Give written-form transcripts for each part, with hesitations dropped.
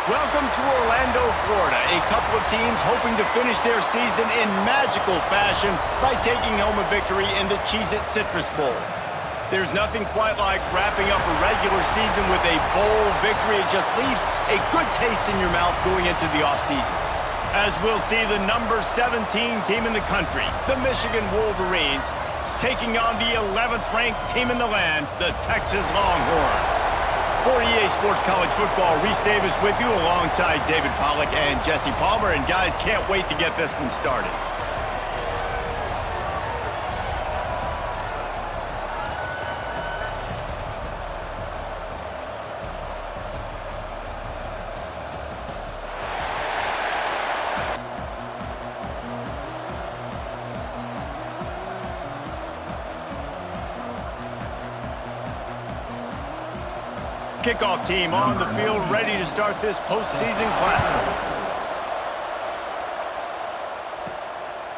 Welcome to Orlando, Florida, a couple of teams hoping to finish their season in magical fashion by taking home a victory in the Cheez-it Citrus Bowl. There's nothing quite like wrapping up a regular season with a bowl victory. It just leaves a good taste in your mouth going into the offseason. As we'll see the number 17 team in the country, the Michigan Wolverines, taking on the 11th ranked team in the land, the Texas Longhorns. For EA Sports College Football, Reese Davis with you alongside David Pollack and Jesse Palmer. And guys, can't wait to get this one started. Kickoff team on the field, ready to start this postseason classic.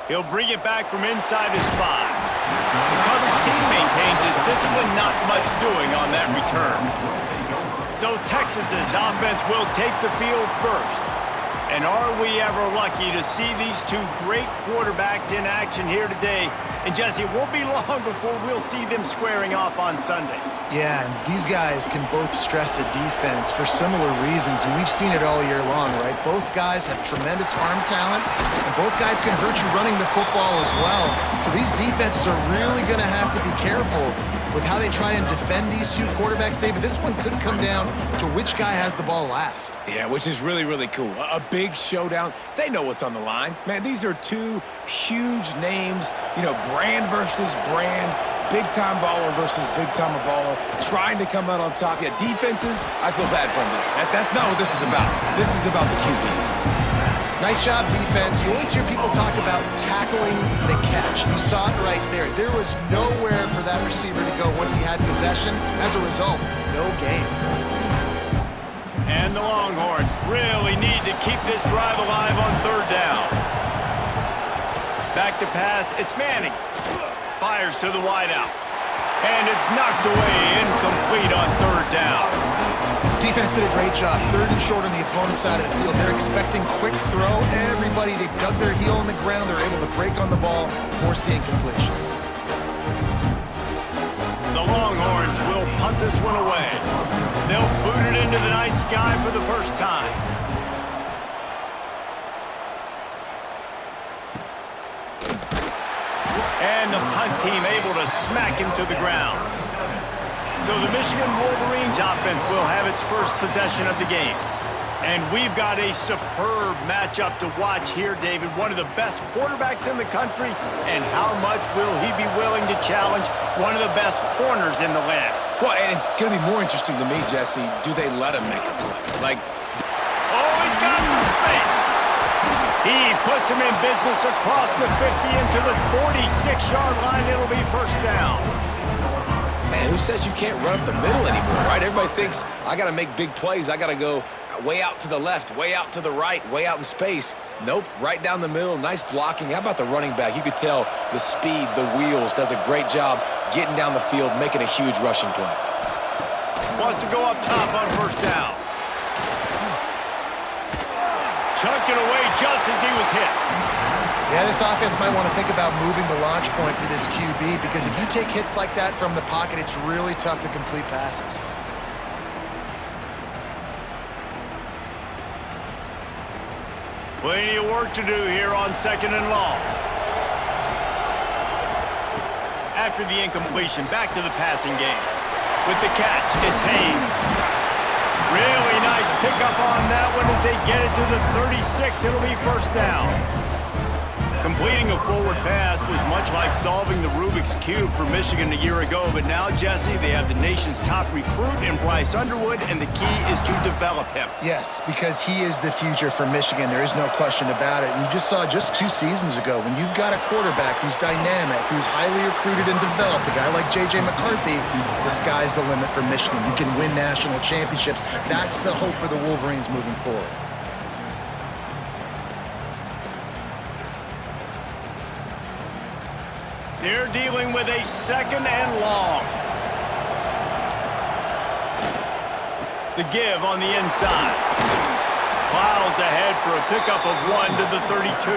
He'll bring it back from inside his 5. The coverage team maintains his discipline, not much doing on that return. So Texas's offense will take the field first. And are we ever lucky to see these two great quarterbacks in action here today? And Jesse, it won't be long before we'll see them squaring off on Sundays. Yeah, and these guys can both stress a defense for similar reasons, and we've seen it all year long, right? Both guys have tremendous arm talent, and both guys can hurt you running the football as well. So these defenses are really going to have to be careful with how they try and defend these two quarterbacks, David. This one could come down to which guy has the ball last. Yeah, which is really, really cool. A big showdown. They know what's on the line. Man, these are two huge names, brand versus brand, big-time baller versus big-time baller, trying to come out on top. Yeah, defenses, I feel bad for them. That's not what this is about. This is about the QBs. Nice job, defense. You always hear people talk about tackling the catch. You saw it right there. There was nowhere for that receiver to go once he had possession. As a result, no gain. And the Longhorns really need to keep this drive alive on third down. Back to pass, it's Manning. Fires to the wideout. And it's knocked away, incomplete on third down. Defense did a great job. Third and short on the opponent's side of the field. They're expecting quick throw. Everybody, they dug their heel in the ground. They're able to break on the ball, force the incompletion. The Longhorns will punt this one away. They'll boot it into the night sky for the first time. And the punt team able to smack him to the ground. So the Michigan Wolverines offense will have its first possession of the game. And we've got a superb matchup to watch here, David. One of the best quarterbacks in the country. And how much will he be willing to challenge one of the best corners in the land? Well, and it's going to be more interesting to me, Jesse, do they let him make a play? Oh, he's got some space. He puts him in business across the 50 into the 46-yard line. It'll be first down. Man, who says you can't run up the middle anymore, right? Everybody thinks, I got to make big plays. I got to go way out to the left, way out to the right, way out in space. Nope, right down the middle, nice blocking. How about the running back? You could tell the speed, the wheels, does a great job getting down the field, making a huge rushing play. Wants to go up top on first down. Chucked it away just as he was hit. Yeah, this offense might want to think about moving the launch point for this QB, because if you take hits like that from the pocket, it's really tough to complete passes. Plenty of work to do here on second and long. After the incompletion, back to the passing game. With the catch, it's Haynes. Really nice pickup on that one as they get it to the 36. It'll be first down. Completing a forward pass was much like solving the Rubik's Cube for Michigan a year ago, but now, Jesse, they have the nation's top recruit in Bryce Underwood, and the key is to develop him. Yes, because he is the future for Michigan. There is no question about it. And you just saw just 2 seasons ago, when you've got a quarterback who's dynamic, who's highly recruited and developed, a guy like J.J. McCarthy, the sky's the limit for Michigan. You can win national championships. That's the hope for the Wolverines moving forward. They're dealing with a second and long. The give on the inside. plows ahead for a pickup of 1 to the 32.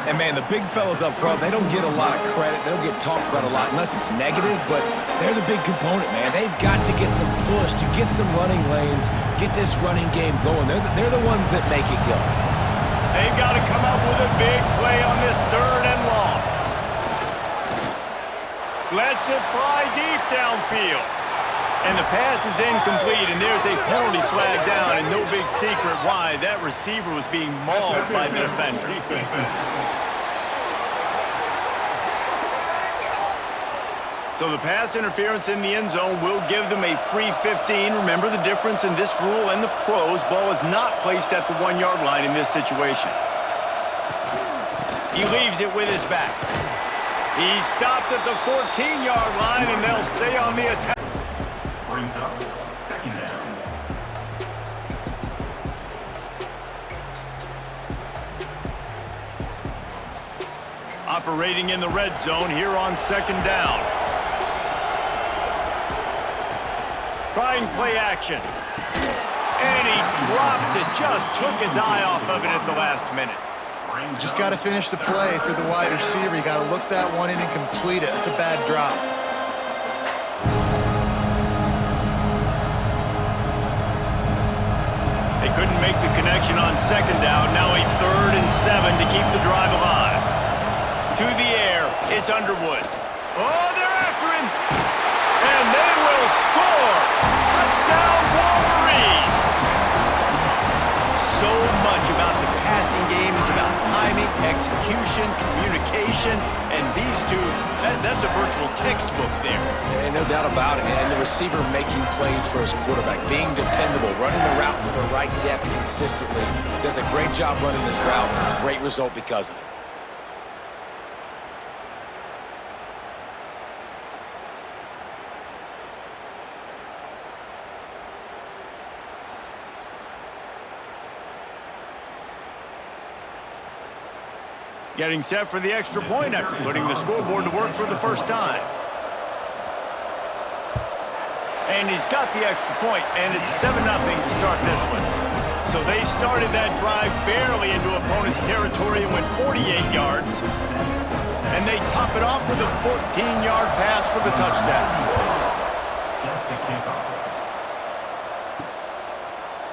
And, man, the big fellas up front, they don't get a lot of credit. They don't get talked about a lot unless it's negative, but they're the big component, man. They've got to get some push, to get some running lanes, get this running game going. They're the ones that make it go. They've got to come up with a big play on this 3rd and long. Lets it fly deep downfield. And the pass is incomplete, and there's a penalty flag down, and no big secret why. That receiver was being mauled by the defender. So the pass interference in the end zone will give them a free 15. Remember the difference in this rule and the pros. Ball is not placed at the 1-yard line in this situation. He leaves it with his back. He stopped at the 14-yard line, and they'll stay on the attack. Brings up 2nd down. Operating in the red zone here on 2nd down. Trying play action. And he drops it. Just took his eye off of it at the last minute. Just got to finish the play for the wide receiver. You got to look that one in and complete it. It's a bad drop. They couldn't make the connection on 2nd down. Now a 3rd and 7 to keep the drive alive. To the air, it's Underwood. Oh, they're after him. And they will score. Touchdown, Wolverines. So much about the passing game is about timing, execution, communication, and these two, that's a virtual textbook there. And no doubt about it, and the receiver making plays for his quarterback, being dependable, running the route to the right depth consistently. Does a great job running this route. Great result because of it. Getting set for the extra point after putting the scoreboard to work for the first time. And he's got the extra point, and it's 7-0 to start this one. So they started that drive barely into opponent's territory and went 48 yards. And they top it off with a 14-yard pass for the touchdown.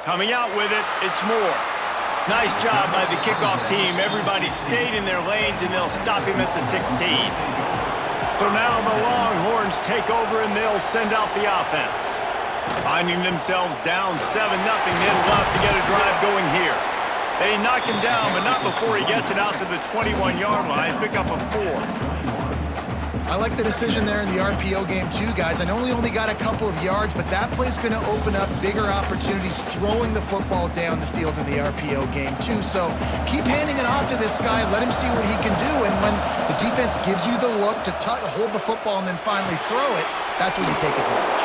Coming out with it, it's Moore. Nice job by the kickoff team. Everybody stayed in their lanes, and they'll stop him at the 16. So now the Longhorns take over, and they'll send out the offense. Finding themselves down 7-0, they'll have to get a drive going here. They knock him down, but not before he gets it out to the 21-yard line. Pick up a 4. I like the decision there in the RPO game too, guys. I know he only got a couple of yards, but that play's going to open up bigger opportunities throwing the football down the field in the RPO game too. So keep handing it off to this guy. Let him see what he can do. And when the defense gives you the look to hold the football and then finally throw it, that's when you take advantage.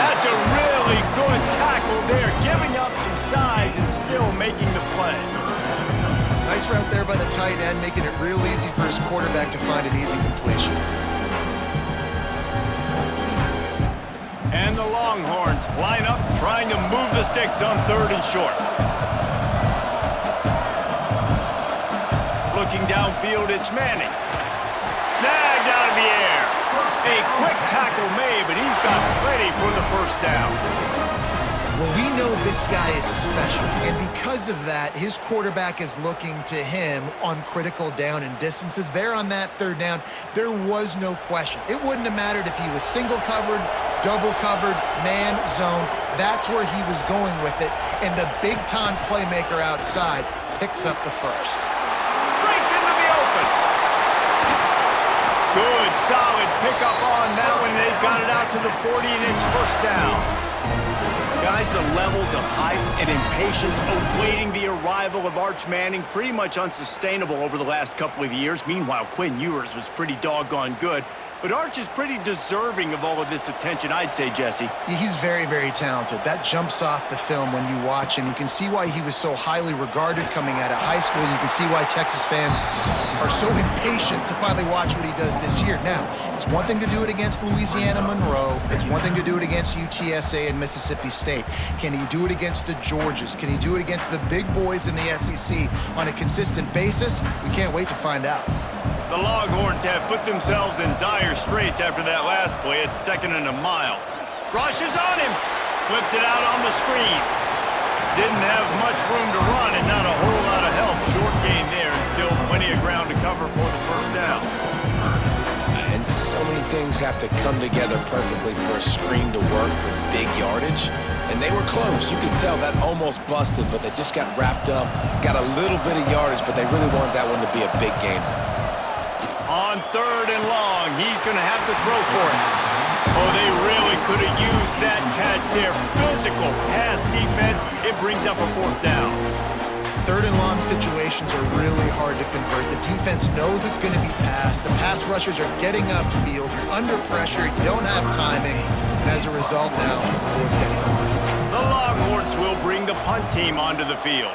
That's a really good tackle there, giving up some size and still making the play. Nice route there by the tight end, making it real easy for his quarterback to find an easy completion. And the Longhorns line up, trying to move the sticks on 3rd and short. Looking downfield, it's Manning. Snagged out of the air. A quick tackle made, but he's got plenty for the first down. Well, we know this guy is special, and because of that, his quarterback is looking to him on critical down and distances. There on that 3rd down, there was no question. It wouldn't have mattered if he was single covered, double covered, man, zone. That's where he was going with it, and the big-time playmaker outside picks up the first. Breaks into the open. Good, solid pickup on that one. They've got it out to the 40, and it's first down. Guys, the levels of hype and impatience awaiting the arrival of Arch Manning pretty much unsustainable over the last couple of years. Meanwhile, Quinn Ewers was pretty doggone good. But Arch is pretty deserving of all of this attention, I'd say, Jesse. He's very, very talented. That jumps off the film when you watch him. You can see why he was so highly regarded coming out of high school. You can see why Texas fans are so impatient to finally watch what he does this year. Now, it's one thing to do it against Louisiana Monroe. It's one thing to do it against UTSA and Mississippi State. Can he do it against the Georgias? Can he do it against the big boys in the SEC on a consistent basis? We can't wait to find out. The Longhorns have put themselves in dire straits after that last play. It's 2nd and a mile. Rushes on him. Flips it out on the screen. Didn't have much room to run and not a whole lot of help. Short gain there and still plenty of ground to cover for the first down. And so many things have to come together perfectly for a screen to work for big yardage. And they were close. You could tell that almost busted, but they just got wrapped up, got a little bit of yardage, but they really wanted that one to be a big gainer. On 3rd and long, he's going to have to throw for it. Oh, they really could have used that catch there. Physical pass defense. It brings up a 4th down. 3rd and long situations are really hard to convert. The defense knows it's going to be passed. The pass rushers are getting upfield. You're under pressure. You don't have timing. And as a result now, 4th down. The Longhorns will bring the punt team onto the field.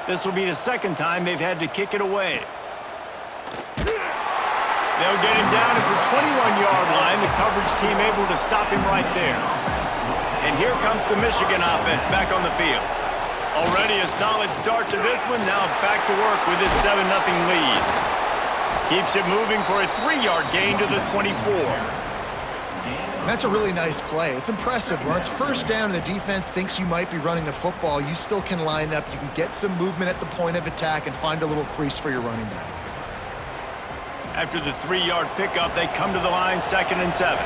This will be the 2nd time they've had to kick it away. They'll get him down at the 21-yard line. The coverage team able to stop him right there. And here comes the Michigan offense back on the field. Already a solid start to this one. Now back to work with this 7-0 lead. Keeps it moving for a 3-yard gain to the 24. And that's a really nice play. It's impressive. When it's 1st down and the defense thinks you might be running the football, you still can line up. You can get some movement at the point of attack and find a little crease for your running back. After the 3-yard pickup, they come to the line 2nd and 7.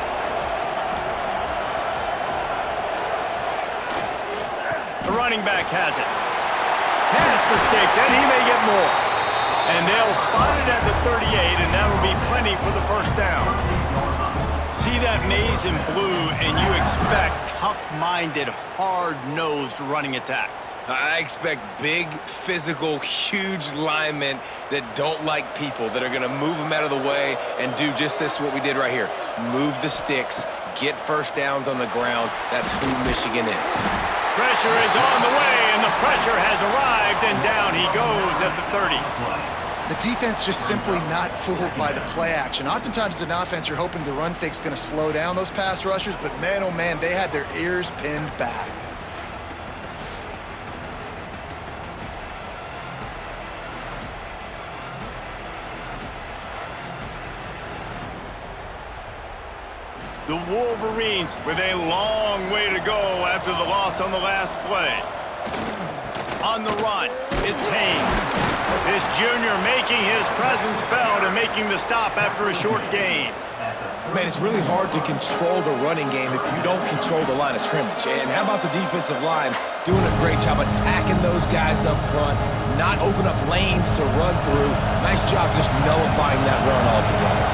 The running back has it. Past the sticks, and he may get more. And they'll spot it at the 38, and that'll be plenty for the 1st down. See that maze in blue, and you expect tough-minded, hard-nosed running attacks. I expect big, physical, huge linemen that don't like people, that are going to move them out of the way and do just this, what we did right here. Move the sticks, get 1st downs on the ground. That's who Michigan is. Pressure is on the way, and the pressure has arrived, and down he goes at the 30. The defense just simply not fooled by the play action. Oftentimes as an offense, you're hoping the run fake's going to slow down those pass rushers, but man, oh man, they had their ears pinned back. The Wolverines with a long way to go after the loss on the last play. On the run, it's Haynes. This junior making his presence felt and making the stop after a short gain. Man, it's really hard to control the running game if you don't control the line of scrimmage. And how about the defensive line doing a great job attacking those guys up front, not open up lanes to run through. Nice job just nullifying that run altogether.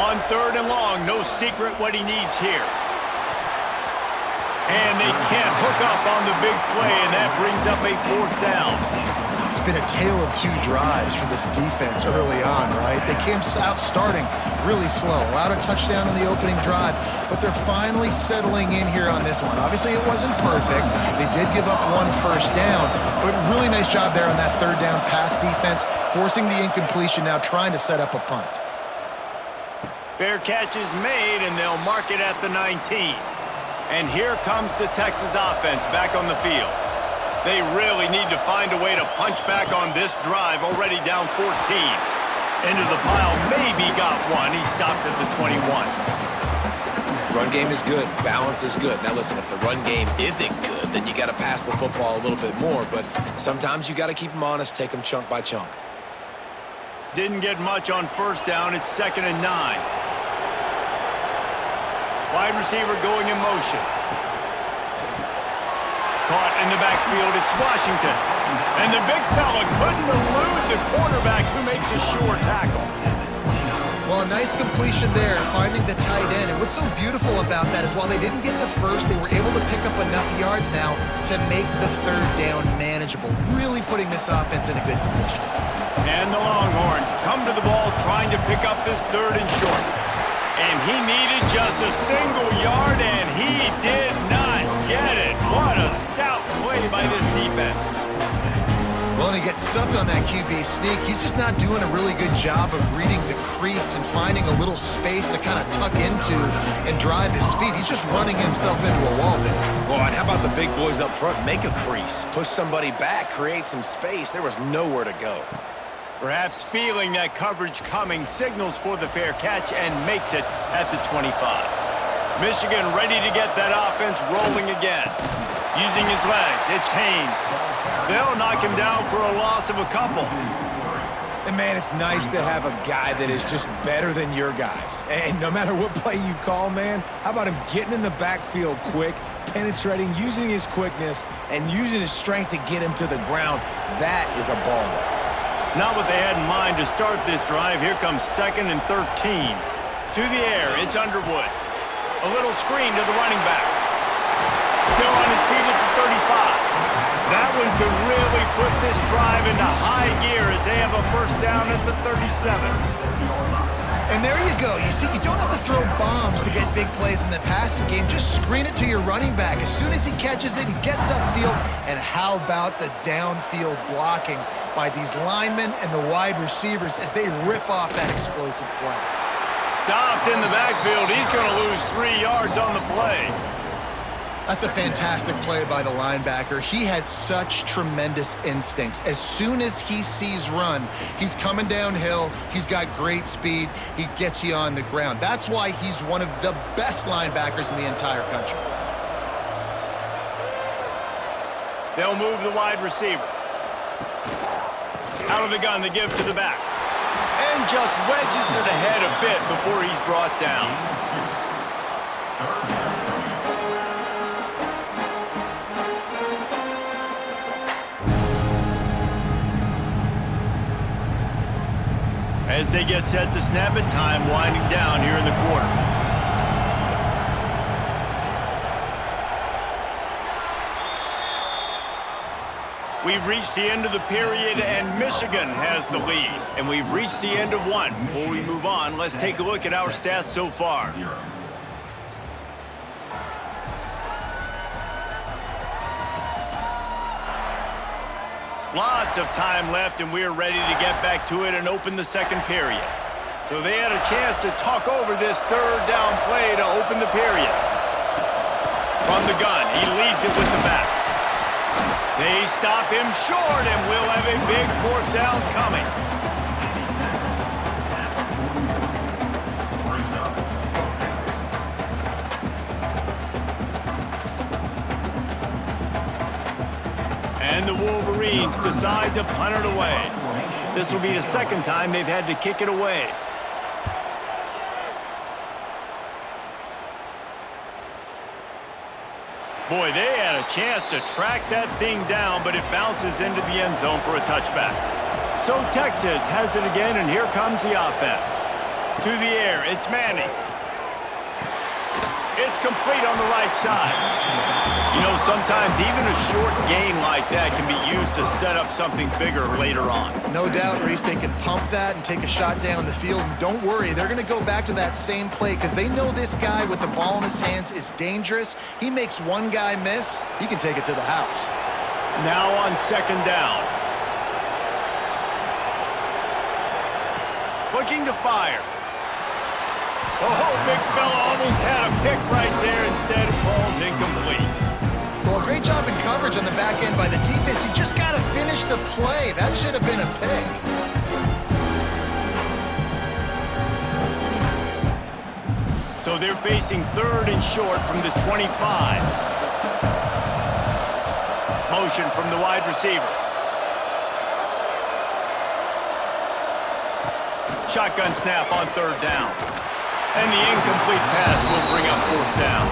On 3rd and long, no secret what he needs here. And they can't hook up on the big play, and that brings up a 4th down. It's been a tale of 2 drives for this defense early on, right? They came out starting really slow, allowed a touchdown on the opening drive, but they're finally settling in here on this one. Obviously, it wasn't perfect. They did give up 1 first down, but really nice job there on that 3rd down pass defense, forcing the incompletion, now trying to set up a punt. Fair catch is made, and they'll mark it at the 19. And here comes the Texas offense back on the field. They really need to find a way to punch back on this drive, already down 14. Into the pile, maybe got one. He stopped at the 21. Run game is good. Balance is good. Now listen, if the run game isn't good, then you got to pass the football a little bit more. But sometimes you got to keep them honest, take them chunk by chunk. Didn't get much on 1st down. It's 2nd and 9. Wide receiver going in motion. Caught in the backfield, it's Washington. And the big fella couldn't elude the quarterback who makes a sure tackle. Well, a nice completion there, finding the tight end. And what's so beautiful about that is while they didn't get the first, they were able to pick up enough yards now to make the third down manageable, really putting this offense in a good position. And the Longhorns come to the ball trying to pick up this third and short. And he needed just a single yard, and he did not get it. What a stout play by this defense. Well, and he gets stuffed on that QB sneak. He's just not doing a really good job of reading the crease and finding a little space to kind of tuck into and drive his feet. He's just running himself into a wall there. Well, and how about the big boys up front? Make a crease, push somebody back, create some space. There was nowhere to go. Perhaps feeling that coverage coming, signals for the fair catch and makes it at the 25. Michigan ready to get that offense rolling again. Using his legs, it's Haynes. They'll knock him down for a loss of a couple. And, man, it's nice to have a guy that is just better than your guys. And no matter what play you call, man, how about him getting in the backfield quick, penetrating, using his quickness, and using his strength to get him to the ground? That is a baller. Not what they had in mind to start this drive. Here comes 2nd and 13. To the air, it's Underwood. A little screen to the running back. Still on his feet at the 35. That one could really put this drive into high gear as they have a first down at the 37. And there you go. You see, you don't have to throw bombs to get big plays in the passing game. Just screen it to your running back. As soon as he catches it, he gets upfield. And how about the downfield blocking by these linemen and the wide receivers as they rip off that explosive play? Stopped in the backfield. He's going to lose 3 yards on the play. That's a fantastic play by the linebacker. He has such tremendous instincts. As soon as he sees run, he's coming downhill. He's got great speed. He gets you on the ground. That's why he's one of the best linebackers in the entire country. They'll move the wide receiver. Out of the gun to give to the back. And just wedges it ahead a bit before he's brought down. As they get set to snap it, time winding down here in the quarter. We've reached the end of the period, and Michigan has the lead. And we've reached the end of one. Before we move on, let's take a look at our stats so far. Lots of time left, and we're ready to get back to it and open the second period. So they had a chance to talk over this third down play to open the period. From the gun, he leaves it with the back. They stop him short, and we'll have a big fourth down coming. And the Wolverines decide to punt it away. This will be the second time they've had to kick it away. Boy, they had a chance to track that thing down, but it bounces into the end zone for a touchback. So Texas has it again, and here comes the offense. To the air, it's Manning. It's complete on the right side. You know, sometimes even a short gain like that can be used to set up something bigger later on. No doubt, Reese, they can pump that and take a shot down the field. And don't worry, they're going to go back to that same play because they know this guy with the ball in his hands is dangerous. He makes one guy miss, he can take it to the house. Now on second down. Looking to fire. Oh, big fella almost had a pick right there. Instead, it falls incomplete. Well, great job in coverage on the back end by the defense. You just got to finish the play. That should have been a pick. So they're facing third and short from the 25. Motion from the wide receiver. Shotgun snap on third down. And the incomplete pass will bring up fourth down.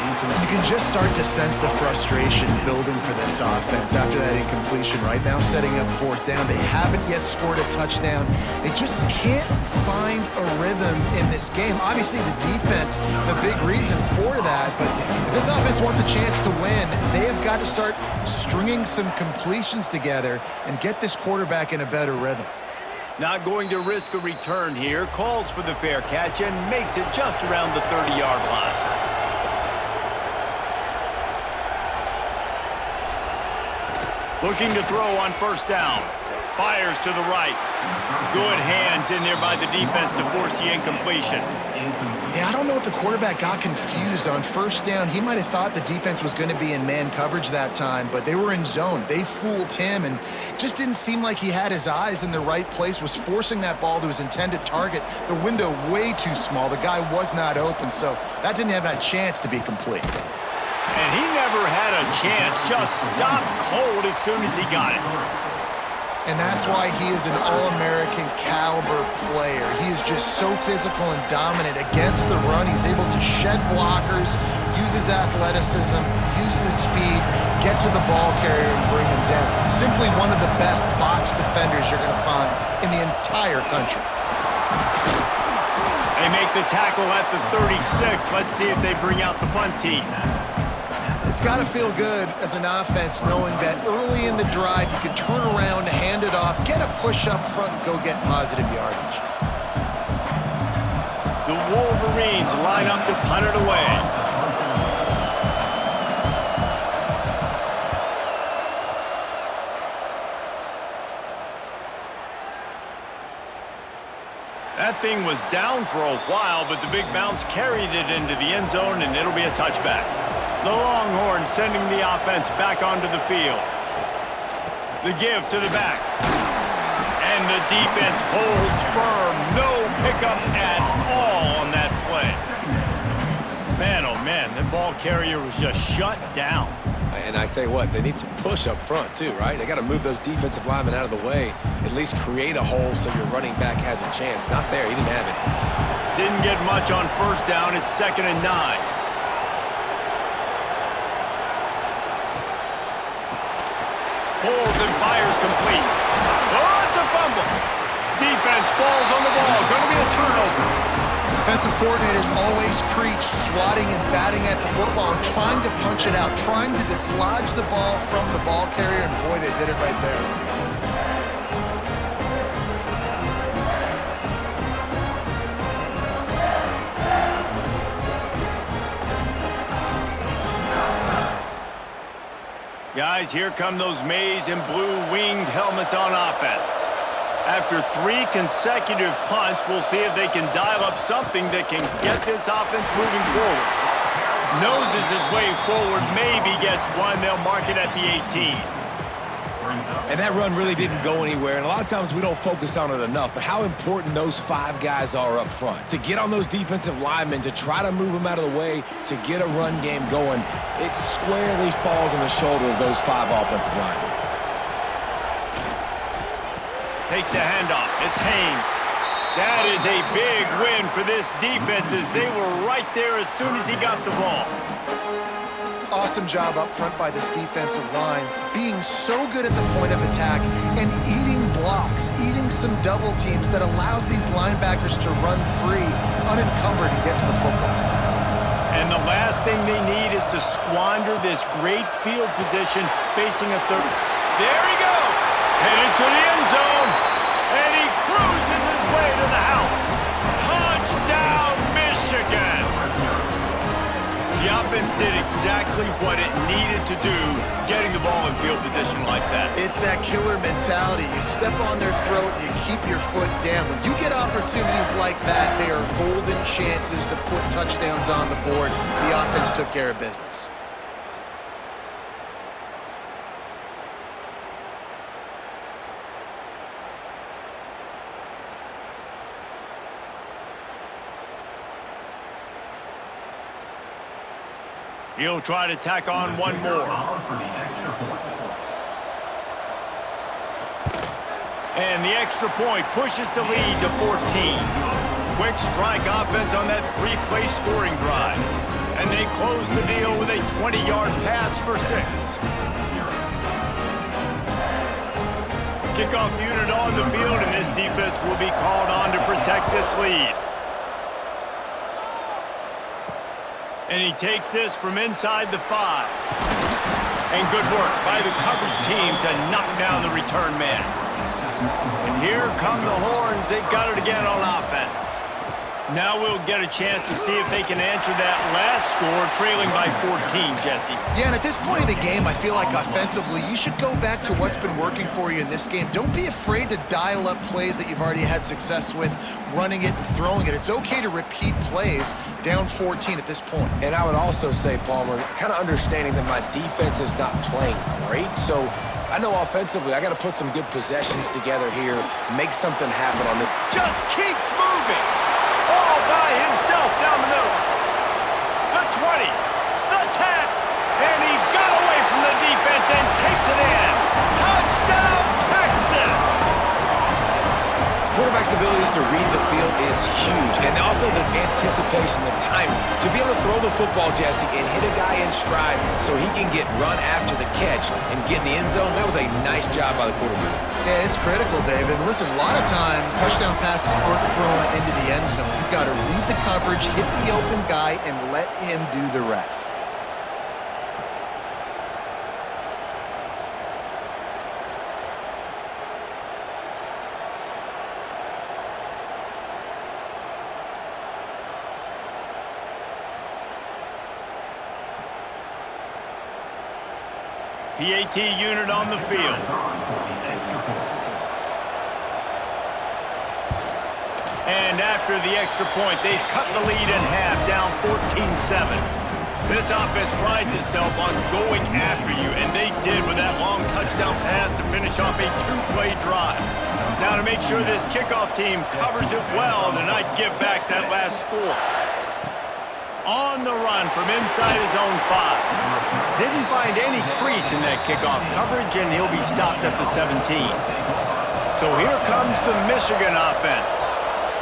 You can just start to sense the frustration building for this offense after that incompletion. Right now, setting up fourth down. They haven't yet scored a touchdown. They just can't find a rhythm in this game. Obviously, the defense, a big reason for that. But if this offense wants a chance to win, they have got to start stringing some completions together and get this quarterback in a better rhythm. Not going to risk a return here. Calls for the fair catch and makes it just around the 30-yard line. Looking to throw on first down. Fires to the right. Good hands in there by the defense to force the incompletion. Yeah, I don't know if the quarterback got confused on first down. He might have thought the defense was going to be in man coverage that time, but they were in zone. They fooled him and just didn't seem like he had his eyes in the right place, was forcing that ball to his intended target. The window way too small. The guy was not open, so that didn't have a chance to be complete. And he never had a chance, just stopped cold as soon as he got it. And that's why he is an All-American caliber player. He is just so physical and dominant against the run. He's able to shed blockers, use his athleticism, use his speed, get to the ball carrier and bring him down. Simply one of the best box defenders you're going to find in the entire country. They make the tackle at the 36. Let's see if they bring out the punt team. It's got to feel good as an offense knowing that early in the drive you can turn around, hand it off, get a push up front, and go get positive yardage. The Wolverines line up to punt it away. That thing was down for a while, but the big bounce carried it into the end zone, and it'll be a touchback. The Longhorns sending the offense back onto the field. The give to the back. And the defense holds firm. No pickup at all on that play. Man, oh man, the ball carrier was just shut down. And I tell you what, they need some push up front too, right? They got to move those defensive linemen out of the way, at least create a hole so your running back has a chance. Not there, he didn't have it. Didn't get much on first down. It's 2nd and 9. Pulls and fires complete. Oh, it's a fumble. Defense falls on the ball. Going to be a turnover. Defensive coordinators always preach swatting and batting at the football and trying to punch it out, trying to dislodge the ball from the ball carrier, and boy, they did it right there. Guys, here come those maize and blue winged helmets on offense. After 3 consecutive punts, we'll see if they can dial up something that can get this offense moving forward. Noses his way forward, maybe gets one. They'll mark it at the 18. And that run really didn't go anywhere, and a lot of times we don't focus on it enough, but how important those 5 guys are up front. To get on those defensive linemen, to try to move them out of the way, to get a run game going, it squarely falls on the shoulder of those 5 offensive linemen. Takes the handoff. It's Haynes. That is a big win for this defense as they were right there as soon as he got the ball. Awesome job up front by this defensive line, being so good at the point of attack and eating blocks, eating some double teams that allows these linebackers to run free, unencumbered, and get to the football. And the last thing they need is to squander this great field position facing a third. There he goes! Headed to the end zone, and he cruises his way to the house. Touchdown, Michigan! The offense did exactly what it needed to do, getting the ball in field position like that. It's that killer mentality. You step on their throat, you keep your foot down. When you get opportunities like that, they are golden chances to put touchdowns on the board. The offense took care of business. He'll try to tack on one more. And the extra point pushes the lead to 14. Quick strike offense on that 3-play scoring drive. And they close the deal with a 20-yard pass for 6. Kickoff unit on the field, and this defense will be called on to protect this lead. And he takes this from inside the 5. And good work by the coverage team to knock down the return man. And here come the Horns. They've got it again on offense. Now we'll get a chance to see if they can answer that last score, trailing by 14, Jesse. Yeah, and at this point of the game, I feel like offensively, you should go back to what's been working for you in this game. Don't be afraid to dial up plays that you've already had success with, running it and throwing it. It's okay to repeat plays down 14 at this point. And I would also say, Palmer, kind of understanding that my defense is not playing great, so I know offensively I got to put some good possessions together here, make something happen on the... Just keeps moving. All by himself down the middle. The 20, the 10, and he got away from the defense and takes it in. Touchdown, Texas! Quarterback's abilities to read the field is huge, and also the anticipation, the timing. To be able to throw the football, Jesse, and hit a guy in stride so he can get run after the catch and get in the end zone, that was a nice job by the quarterback. Yeah, it's critical, David. Listen, a lot of times, touchdown passes aren't thrown into the end zone. You've got to read the coverage, hit the open guy, and let him do the rest. PAT unit on the field. And after the extra point, they've cut the lead in half, down 14-7. This offense prides itself on going after you, and they did with that long touchdown pass to finish off a 2-play drive. Now to make sure this kickoff team covers it well to not give back that last score. On the run from inside his own 5. Didn't find any crease in that kickoff coverage, and he'll be stopped at the 17. So here comes the Michigan offense.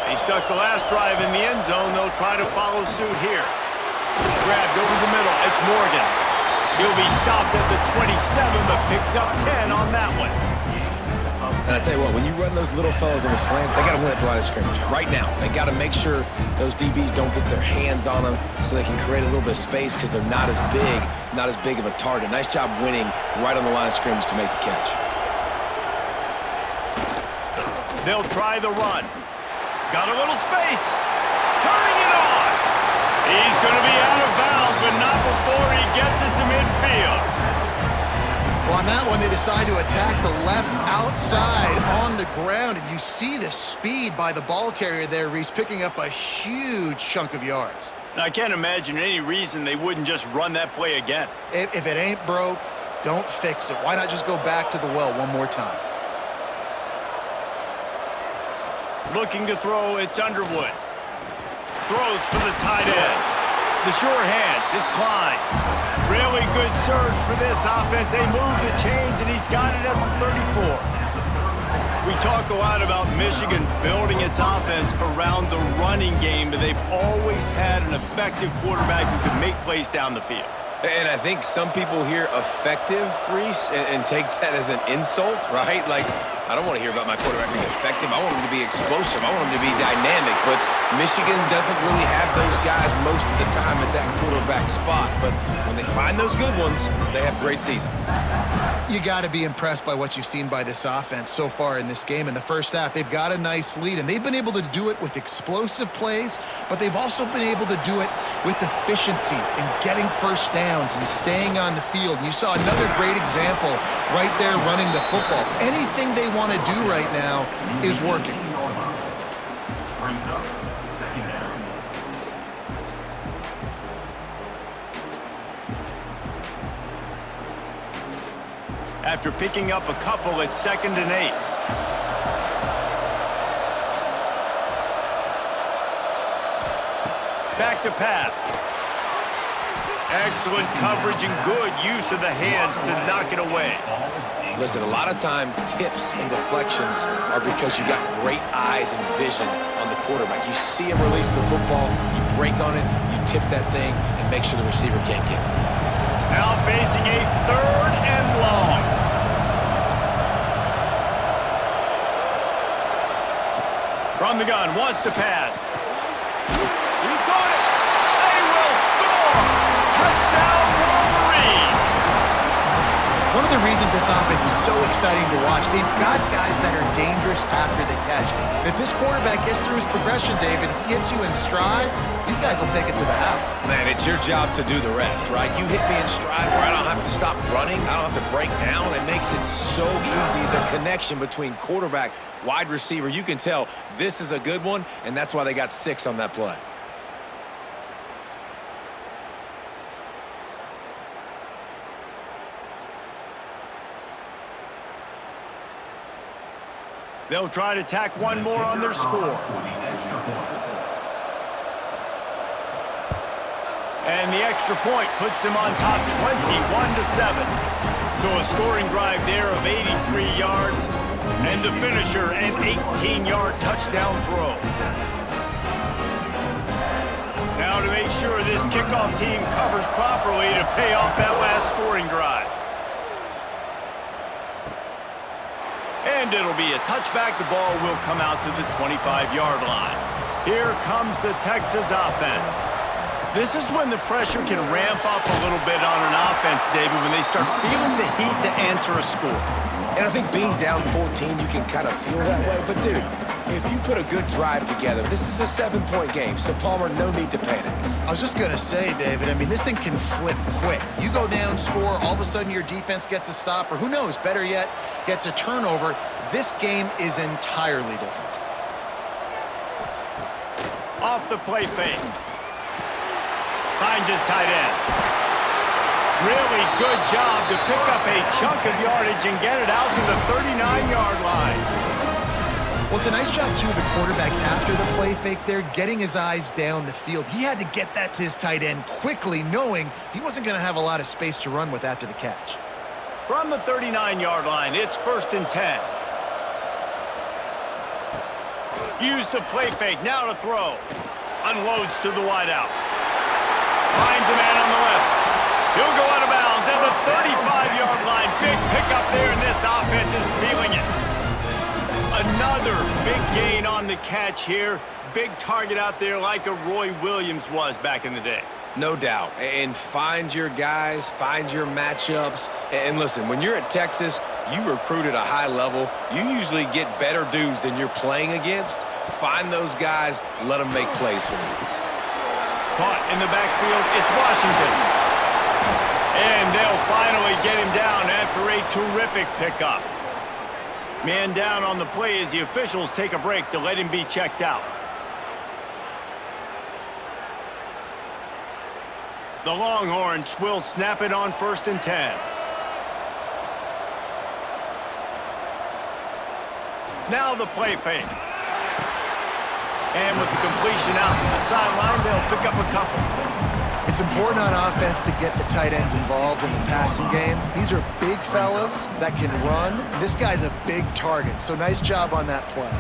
They stuck the last drive in the end zone. They'll try to follow suit here. Grabbed over the middle. It's Morgan. He'll be stopped at the 27, but picks up 10 on that one. And I tell you what, when you run those little fellas on the slants, they got to win at the line of scrimmage. Right now, they got to make sure those DBs don't get their hands on them so they can create a little bit of space because they're not as big of a target. Nice job winning right on the line of scrimmage to make the catch. They'll try the run. Got a little space. Turning it on. He's going to be out of bounds, but not before he gets it to midfield. Well, on that one, they decide to attack the left outside on the ground, and you see the speed by the ball carrier there, Reese, picking up a huge chunk of yards. I can't imagine any reason they wouldn't just run that play again. If it ain't broke, don't fix it. Why not just go back to the well one more time? Looking to throw, it's Underwood. Throws for the tight end. The sure hands, it's Klein. Really good surge for this offense. They move the chains, and he's got it at the 34. We talk a lot about Michigan building its offense around the running game, but they've always had an effective quarterback who can make plays down the field. And I think some people hear effective, Reese, and take that as an insult, right? Like, I don't want to hear about my quarterback being effective. I want him to be explosive. I want him to be dynamic. But Michigan doesn't really have those guys most of the time at that quarterback spot. But when they find those good ones, they have great seasons. You got to be impressed by what you've seen by this offense so far in this game. In the first half, they've got a nice lead, and they've been able to do it with explosive plays, but they've also been able to do it with efficiency and getting first downs and staying on the field. And you saw another great example right there running the football. Anything they want to do right now is working. Brings up second down. After picking up a couple, it's 2nd and 8. Back to pass. Excellent coverage and good use of the hands to knock it away. Listen, a lot of time tips and deflections are because you got great eyes and vision on the quarterback. You see him release the football, you break on it, you tip that thing, and make sure the receiver can't get it. Now facing a 3rd and long. From the gun, wants to pass. He got it. They will score. Touchdown, Wolverines. One of the reasons this offense is so exciting to watch, they've got guys that are dangerous after the catch. If this quarterback gets through his progression, David, he hits you in stride, these guys will take it to the house. Man, it's your job to do the rest, right? You hit me in stride where I don't have to stop running. I don't have to break down. It makes it so easy. The connection between quarterback, wide receiver, you can tell this is a good one, and that's why they got 6 on that play. They'll try to tack one more on their score. And the extra point puts them on top 21-7. So a scoring drive there of 83 yards. And the finisher, an 18-yard touchdown throw. Now to make sure this kickoff team covers properly to pay off that last scoring drive. And it'll be a touchback. The ball will come out to the 25-yard line. Here comes the Texas offense. This is when the pressure can ramp up a little bit on an offense, David, when they start feeling the heat to answer a score. And I think being down 14, you can kind of feel that way. But, dude, if you put a good drive together, this is a 7-point game. So, Palmer, no need to panic. I was just going to say, David, I mean, this thing can flip quick. You go down, score, all of a sudden your defense gets a stop, or who knows, better yet, gets a turnover. This game is entirely different. Off the play fake. Finds his tight end. Really good job to pick up a chunk of yardage and get it out to the 39-yard line. Well, it's a nice job, too, of the quarterback after the play fake there, getting his eyes down the field. He had to get that to his tight end quickly, knowing he wasn't going to have a lot of space to run with after the catch. From the 39-yard line, it's 1st and 10. Use the play fake, now to throw. Unloads to the wideout. Finds a man on the left. He'll go out of bounds at the 35-yard line. Big pickup there, and this offense is feeling it. Another big gain on the catch here. Big target out there like a Roy Williams was back in the day. No doubt. And find your guys, find your matchups. And listen, when you're at Texas, you recruit at a high level. You usually get better dudes than you're playing against. Find those guys, let them make plays for you. Caught in the backfield, it's Washington. And they'll finally get him down after a terrific pickup. Man down on the play as the officials take a break to let him be checked out. The Longhorns will snap it on 1st and 10. Now the play fake. And with the completion out to the sideline, they'll pick up a couple. It's important on offense to get the tight ends involved in the passing game. These are big fellas that can run. This guy's a big target, so nice job on that play.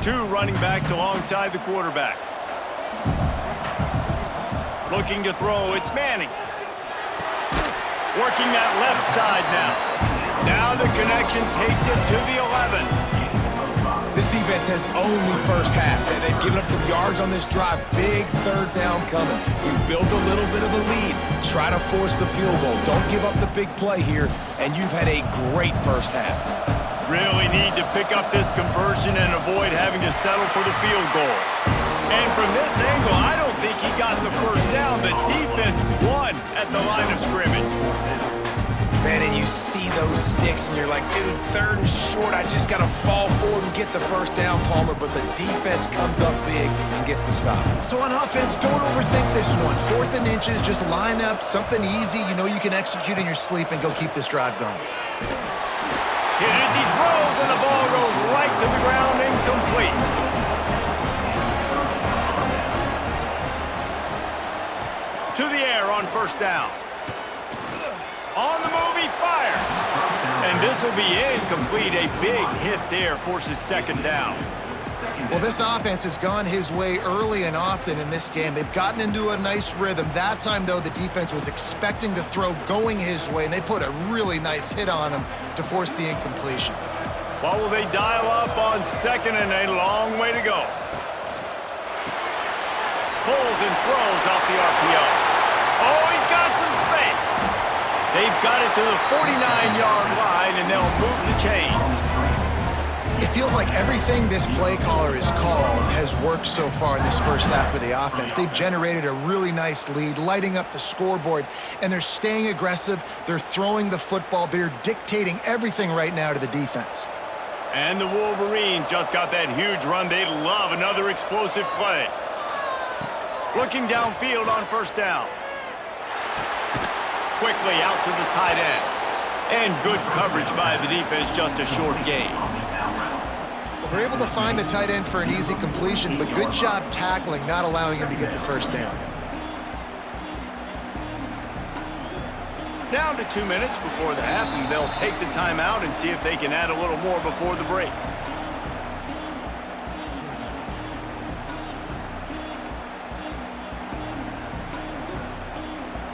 2 running backs alongside the quarterback. Looking to throw, it's Manning. Working that left side now. Now the connection takes it to the 11. This defense has owned the first half. They've given up some yards on this drive. Big 3rd down coming. You've built a little bit of a lead. Try to force the field goal. Don't give up the big play here, and you've had a great first half. Really need to pick up this conversion and avoid having to settle for the field goal. And from this angle, I don't think he got the first down. The defense won at the line of scrimmage. Man, and you see those sticks, and you're like, dude, 3rd and short. I just got to fall forward and get the first down, Palmer. But the defense comes up big and gets the stop. So on offense, don't overthink this one. 4th and inches, just line up something easy you know you can execute in your sleep and go keep this drive going. Hit as he throws, and the ball goes right to the ground, incomplete. To the air on first down. On the move, he fires. And this will be incomplete. A big hit there forces second down. Well, this offense has gone his way early and often in this game. They've gotten into a nice rhythm. That time, though, the defense was expecting to throw going his way, and they put a really nice hit on him to force the incompletion. Well, will they dial up on second and a long way to go? Pulls and throws off the RPO. Oh, he's got some space. They've got it to the 49-yard line, and they'll move the chains. It feels like everything this play caller has called has worked so far in this first half for the offense. They've generated a really nice lead, lighting up the scoreboard, and they're staying aggressive. They're throwing the football. They're dictating everything right now to the defense. And the Wolverines just got that huge run. They love another explosive play. Looking downfield on first down. Quickly out to the tight end. And good coverage by the defense, just a short gain. Well, they're able to find the tight end for an easy completion, but good job tackling, not allowing him to get the first down. Down to 2 minutes before the half, and they'll take the timeout and see if they can add a little more before the break.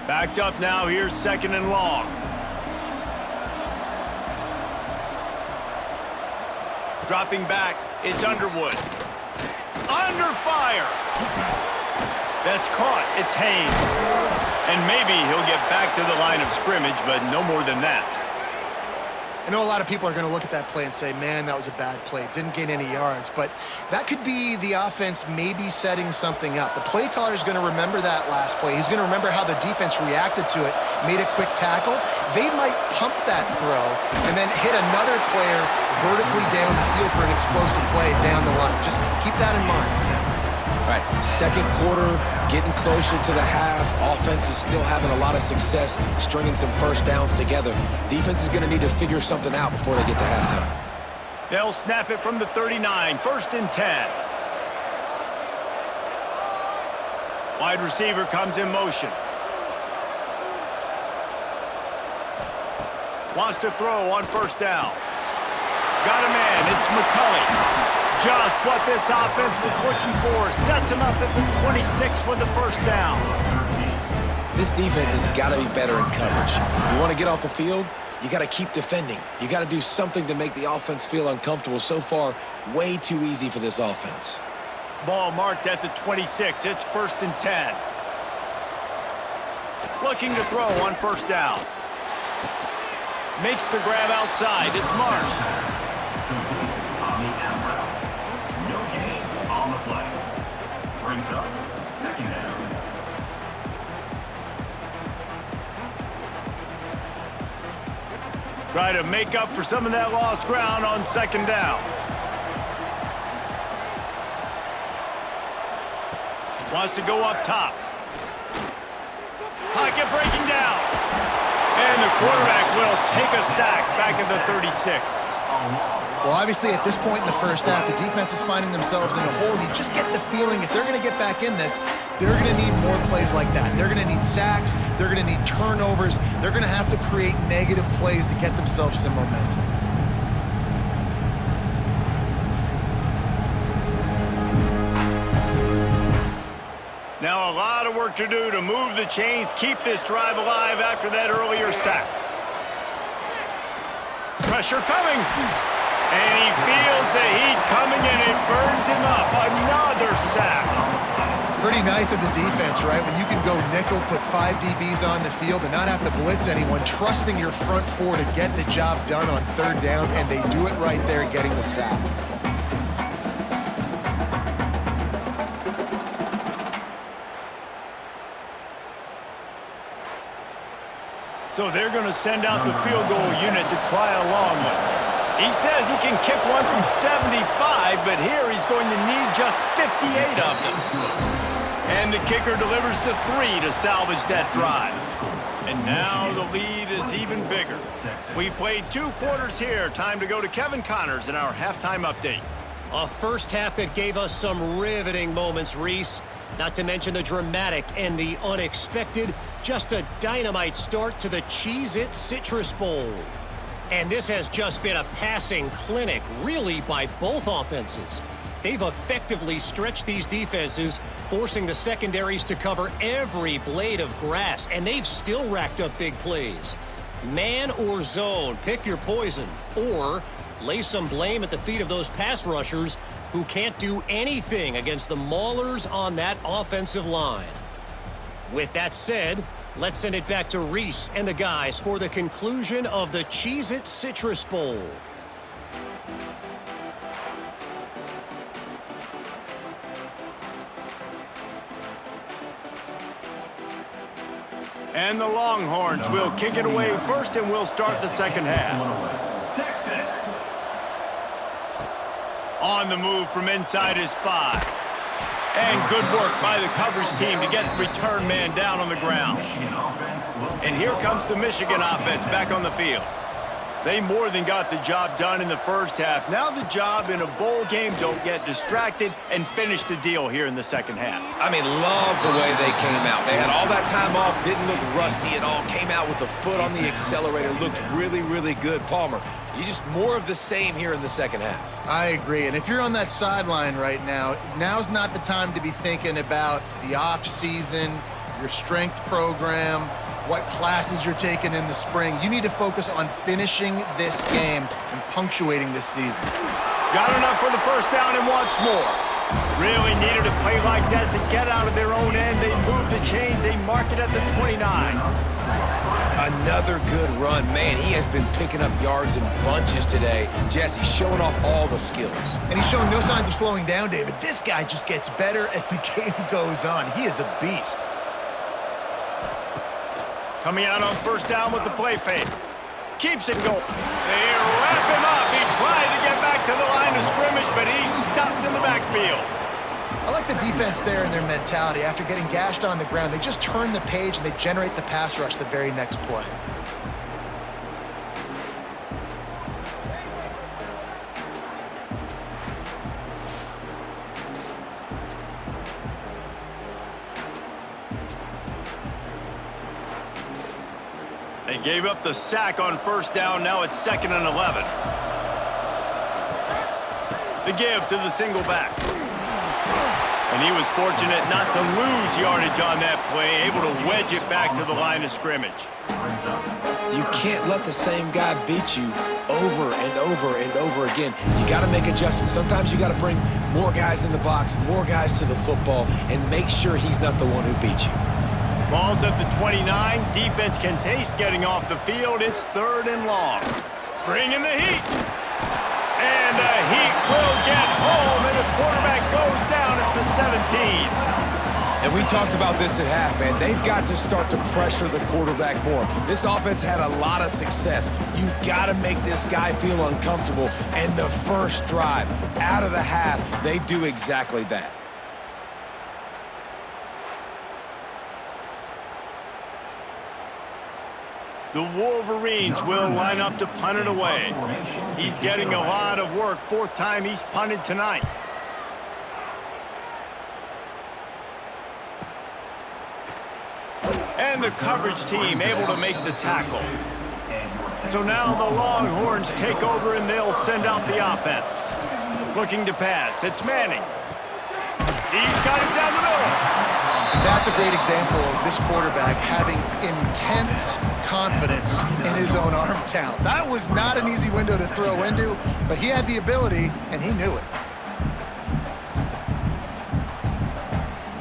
Backed up now, here's second and long. Dropping back, it's Underwood. Under fire! That's caught, it's Haynes. And maybe he'll get back to the line of scrimmage, but no more than that. I know a lot of people are going to look at that play and say, man, that was a bad play. Didn't gain any yards. But that could be the offense maybe setting something up. The play caller is going to remember that last play. He's going to remember how the defense reacted to it, made a quick tackle. They might pump that throw and then hit another player vertically down the field for an explosive play down the line. Just keep that in mind. All right, second quarter, getting closer to the half. Offense is still having a lot of success stringing some first downs together. Defense is going to need to figure something out before they get to halftime. They'll snap it from the 39, first and 10. Wide receiver comes in motion. Wants to throw on first down. Got a man, it's McCulley. Just what this offense was looking for. Sets him up at the 26 with the first down. This defense has got to be better in coverage. You want to get off the field, you got to keep defending. You got to do something to make the offense feel uncomfortable. So far, way too easy for this offense. Ball marked at the 26. It's first and 10. Looking to throw on first down. Makes the grab outside. It's Marsh. Brings up second down. Try to make up for some of that lost ground on second down. Wants to go up top. Pocket breaking down. And the quarterback will take a sack back at the 36. Well, obviously, at this point in the first half, the defense is finding themselves in a hole. You just get the feeling if they're going to get back in this, they're going to need more plays like that. They're going to need sacks. They're going to need turnovers. They're going to have to create negative plays to get themselves some momentum. Now a lot of work to do to move the chains, keep this drive alive after that earlier sack. Pressure coming. And he feels the heat coming, and it burns him up. Another sack. Pretty nice as a defense, right? When you can go nickel, put 5 DBs on the field and not have to blitz anyone, trusting your front four to get the job done on third down, and they do it right there, getting the sack. So they're going to send out the field goal unit to try a long one. He says he can kick one from 75, but here he's going to need just 58 of them. And the kicker delivers the 3 to salvage that drive. And now the lead is even bigger. We've played 2 quarters here. Time to go to Kevin Connors in our halftime update. A first half that gave us some riveting moments, Reese. Not to mention the dramatic and the unexpected. Just a dynamite start to the Cheez-it Citrus Bowl. And this has just been a passing clinic, really, by both offenses. They've effectively stretched these defenses, forcing the secondaries to cover every blade of grass, and they've still racked up big plays. Man or zone, pick your poison, or lay some blame at the feet of those pass rushers who can't do anything against the maulers on that offensive line. With that said, let's send it back to Reese and the guys for the conclusion of the Cheez-it Citrus Bowl. And the Longhorns will kick it away first, and we'll start the second half. Texas. On the move from inside his 5. And good work by the coverage team to get the return man down on the ground. And here comes the Michigan offense back on the field. They more than got the job done in the first half. Now the job in a bowl game, don't get distracted and finish the deal here in the second half. I mean, love the way they came out. They had all that time off, didn't look rusty at all, came out with the foot on the accelerator, looked really, really good. Palmer, you just more of the same here in the second half. I agree, and if you're on that sideline right now, now's not the time to be thinking about the off-season, your strength program, what classes you're taking in the spring. You need to focus on finishing this game and punctuating this season. Got enough for the first down and wants more. Really needed a play like that to get out of their own end. They move the chains. They mark it at the 29. Another good run. Man, he has been picking up yards in bunches today. Jesse showing off all the skills. And he's showing no signs of slowing down, David. This guy just gets better as the game goes on. He is a beast. Coming out on first down with the play fake. Keeps it going. They wrap him up. He tried to get back to the line of scrimmage, but he's stopped in the backfield. I like the defense there and their mentality. After getting gashed on the ground, they just turn the page and they generate the pass rush the very next play. They gave up the sack on first down. Now it's 2nd and 11. The give to the single back. And he was fortunate not to lose yardage on that play, able to wedge it back to the line of scrimmage. You can't let the same guy beat you over and over and over again. You got to make adjustments. Sometimes you got to bring more guys in the box, more guys to the football, and make sure he's not the one who beat you. Ball's at the 29. Defense can taste getting off the field. It's 3rd and long. Bringing the heat. And the heat will get home, and the quarterback goes down at the 17. And we talked about this at half, man. They've got to start to pressure the quarterback more. This offense had a lot of success. You got to make this guy feel uncomfortable. And the first drive out of the half, they do exactly that. The Wolverines will line up to punt it away. He's getting a lot of work. 4th time he's punted tonight. And the coverage team able to make the tackle. So now the Longhorns take over and they'll send out the offense. Looking to pass. It's Manning. He's got it down the middle. That's a great example of this quarterback having intense confidence in his own arm talent. That was not an easy window to throw into, but he had the ability, and he knew it.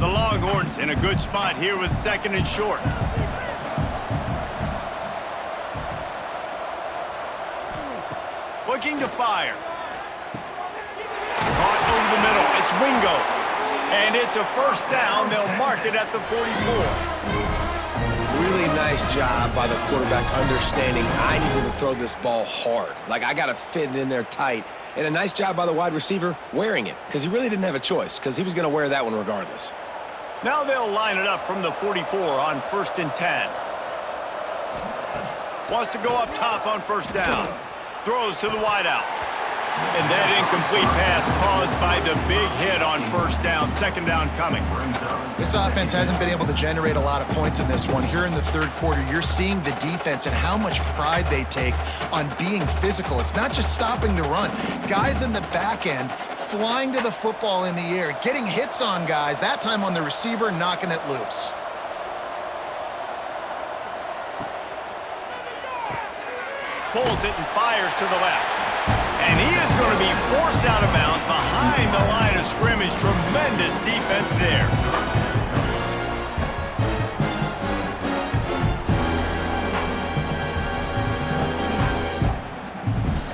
The Longhorns in a good spot here with 2nd and short. Looking to fire. Caught over the middle. It's Wingo. And it's a first down. They'll mark it at the 44. Really nice job by the quarterback understanding I need to throw this ball hard. Like, I got to fit it in there tight. And a nice job by the wide receiver wearing it, because he really didn't have a choice, because he was going to wear that one regardless. Now they'll line it up from the 44 on 1st and 10. Wants to go up top on first down. Throws to the wideout. And that incomplete pass caused by the big hit on first down. Second down coming. This offense hasn't been able to generate a lot of points in this one. Here in the third quarter, you're seeing the defense and how much pride they take on being physical. It's not just stopping the run. Guys in the back end flying to the football in the air, getting hits on guys, that time on the receiver, knocking it loose. Pulls it and fires to the left. And he is going to be forced out of bounds behind the line of scrimmage. Tremendous defense there.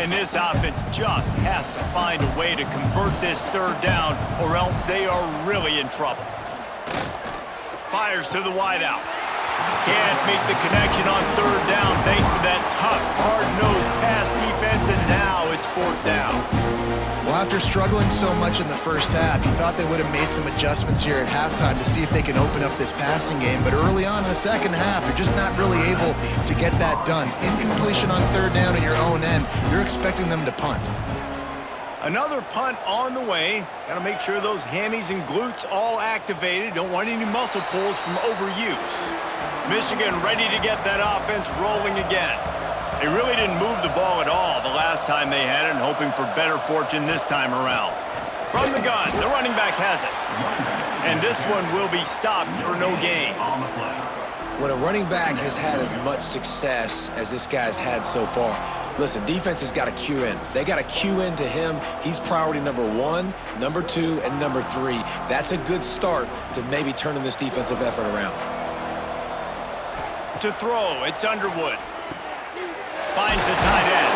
And this offense just has to find a way to convert this third down, or else they are really in trouble. Fires to the wideout. Can't make the connection on third down thanks to that tough, hard-nosed pass defense, and now it's fourth down. Well, after struggling so much in the first half, you thought they would have made some adjustments here at halftime to see if they can open up this passing game, but early on in the second half, they're just not really able to get that done. Incompletion on third down in your own end, you're expecting them to punt. Another punt on the way. Got to make sure those hammies and glutes all activated. Don't want any muscle pulls from overuse. Michigan ready to get that offense rolling again. They really didn't move the ball at all the last time they had it, and hoping for better fortune this time around. From the gun, the running back has it. And this one will be stopped for no gain. When a running back has had as much success as this guy's had so far, listen, defense has got to cue in. They got to cue in to him. He's priority number 1, number 2, and number 3. That's a good start to maybe turning this defensive effort around. To throw, it's Underwood. Finds the tight end.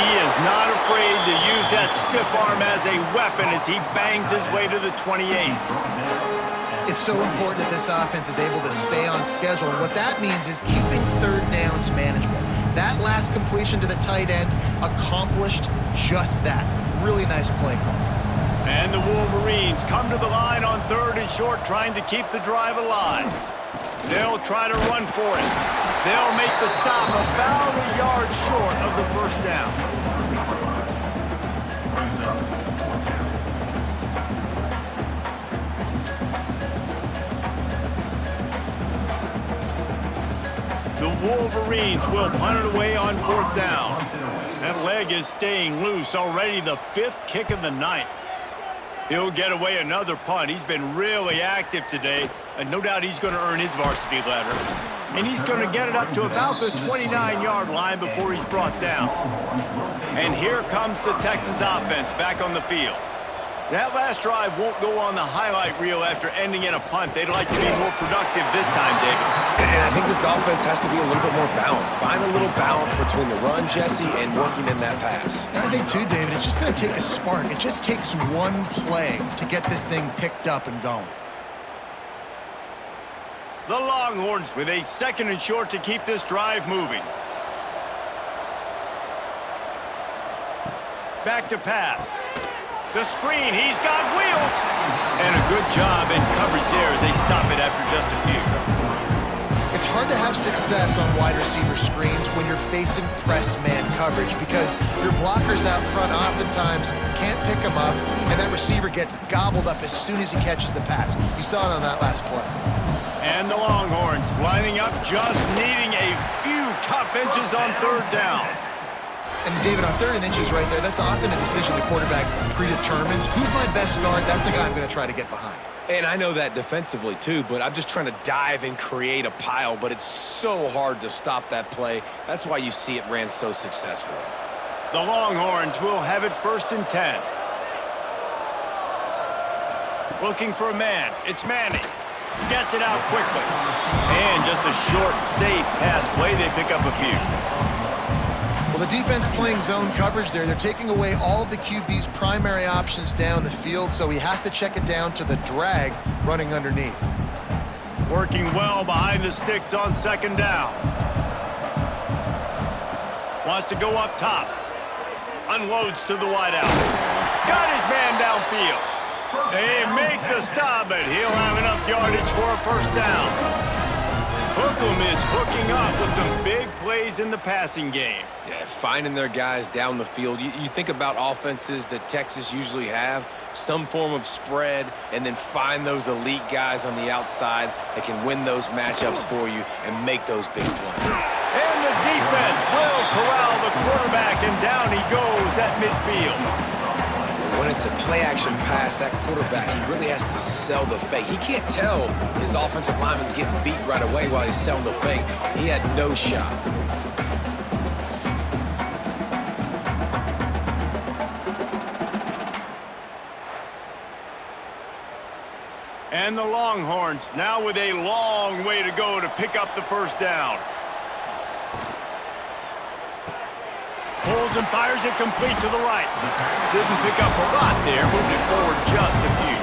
He is not afraid to use that stiff arm as a weapon as he bangs his way to the 28. It's so important that this offense is able to stay on schedule, and what that means is keeping third downs manageable. That last completion to the tight end accomplished just that. Really nice play call. And the Wolverines come to the line on third and short, trying to keep the drive alive. They'll try to run for it. They'll make the stop about a yard short of the first down. The Wolverines will punt it away on fourth down. That leg is staying loose, already the 5th kick of the night. He'll get away another punt. He's been really active today, and no doubt he's going to earn his varsity letter. And he's going to get it up to about the 29-yard line before he's brought down. And here comes the Texas offense back on the field. That last drive won't go on the highlight reel after ending in a punt. They'd like to be more productive this time, David. And I think this offense has to be a little bit more balanced. Find a little balance between the run, Jesse, and working in that pass. And I think, too, David, it's just going to take a spark. It just takes one play to get this thing picked up and going. The Longhorns with a second and short to keep this drive moving. Back to pass. The screen, he's got wheels. And a good job in coverage there as they stop it after just a few. It's hard to have success on wide receiver screens when you're facing press man coverage because your blockers out front oftentimes can't pick them up, and that receiver gets gobbled up as soon as he catches the pass. You saw it on that last play. And the Longhorns lining up, just needing a few tough inches on third down. And David, on third and inches right there, that's often a decision the quarterback predetermines. Who's my best guard? That's the guy I'm going to try to get behind. And I know that defensively, too, but I'm just trying to dive and create a pile, but it's so hard to stop that play. That's why you see it ran so successfully. The Longhorns will have it 1st and 10. Looking for a man. It's Manning. Gets it out quickly. And just a short, safe pass play. They pick up a few. Well, the defense playing zone coverage there. They're taking away all of the QB's primary options down the field, so he has to check it down to the drag running underneath. Working well behind the sticks on second down. Wants to go up top. Unloads to the wideout. Got his man downfield. They make the stop, but he'll have enough yardage for a first down. Hookem is hooking up with some big plays in the passing game. Yeah, finding their guys down the field. You think about offenses that Texas usually have, some form of spread, and then find those elite guys on the outside that can win those matchups for you and make those big plays. And the defense will corral the quarterback, and down he goes at midfield. When it's a play-action pass, that quarterback, he really has to sell the fake. He can't tell his offensive lineman's getting beat right away while he's selling the fake. He had no shot. And the Longhorns now with a long way to go to pick up the first down. Pulls and fires it complete to the right. Didn't pick up a lot there, moving it forward just a few.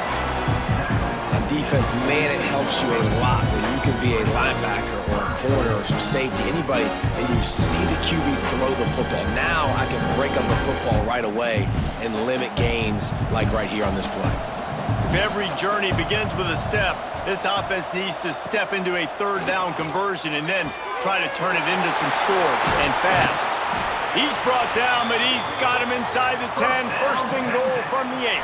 On defense, man, it helps you a lot when you can be a linebacker or a corner or some safety, anybody, and you see the QB throw the football. Now I can break up the football right away and limit gains like right here on this play. If every journey begins with a step, this offense needs to step into a third down conversion and then try to turn it into some scores, and fast. He's brought down, but he's got him inside the 10. First and goal from the 8.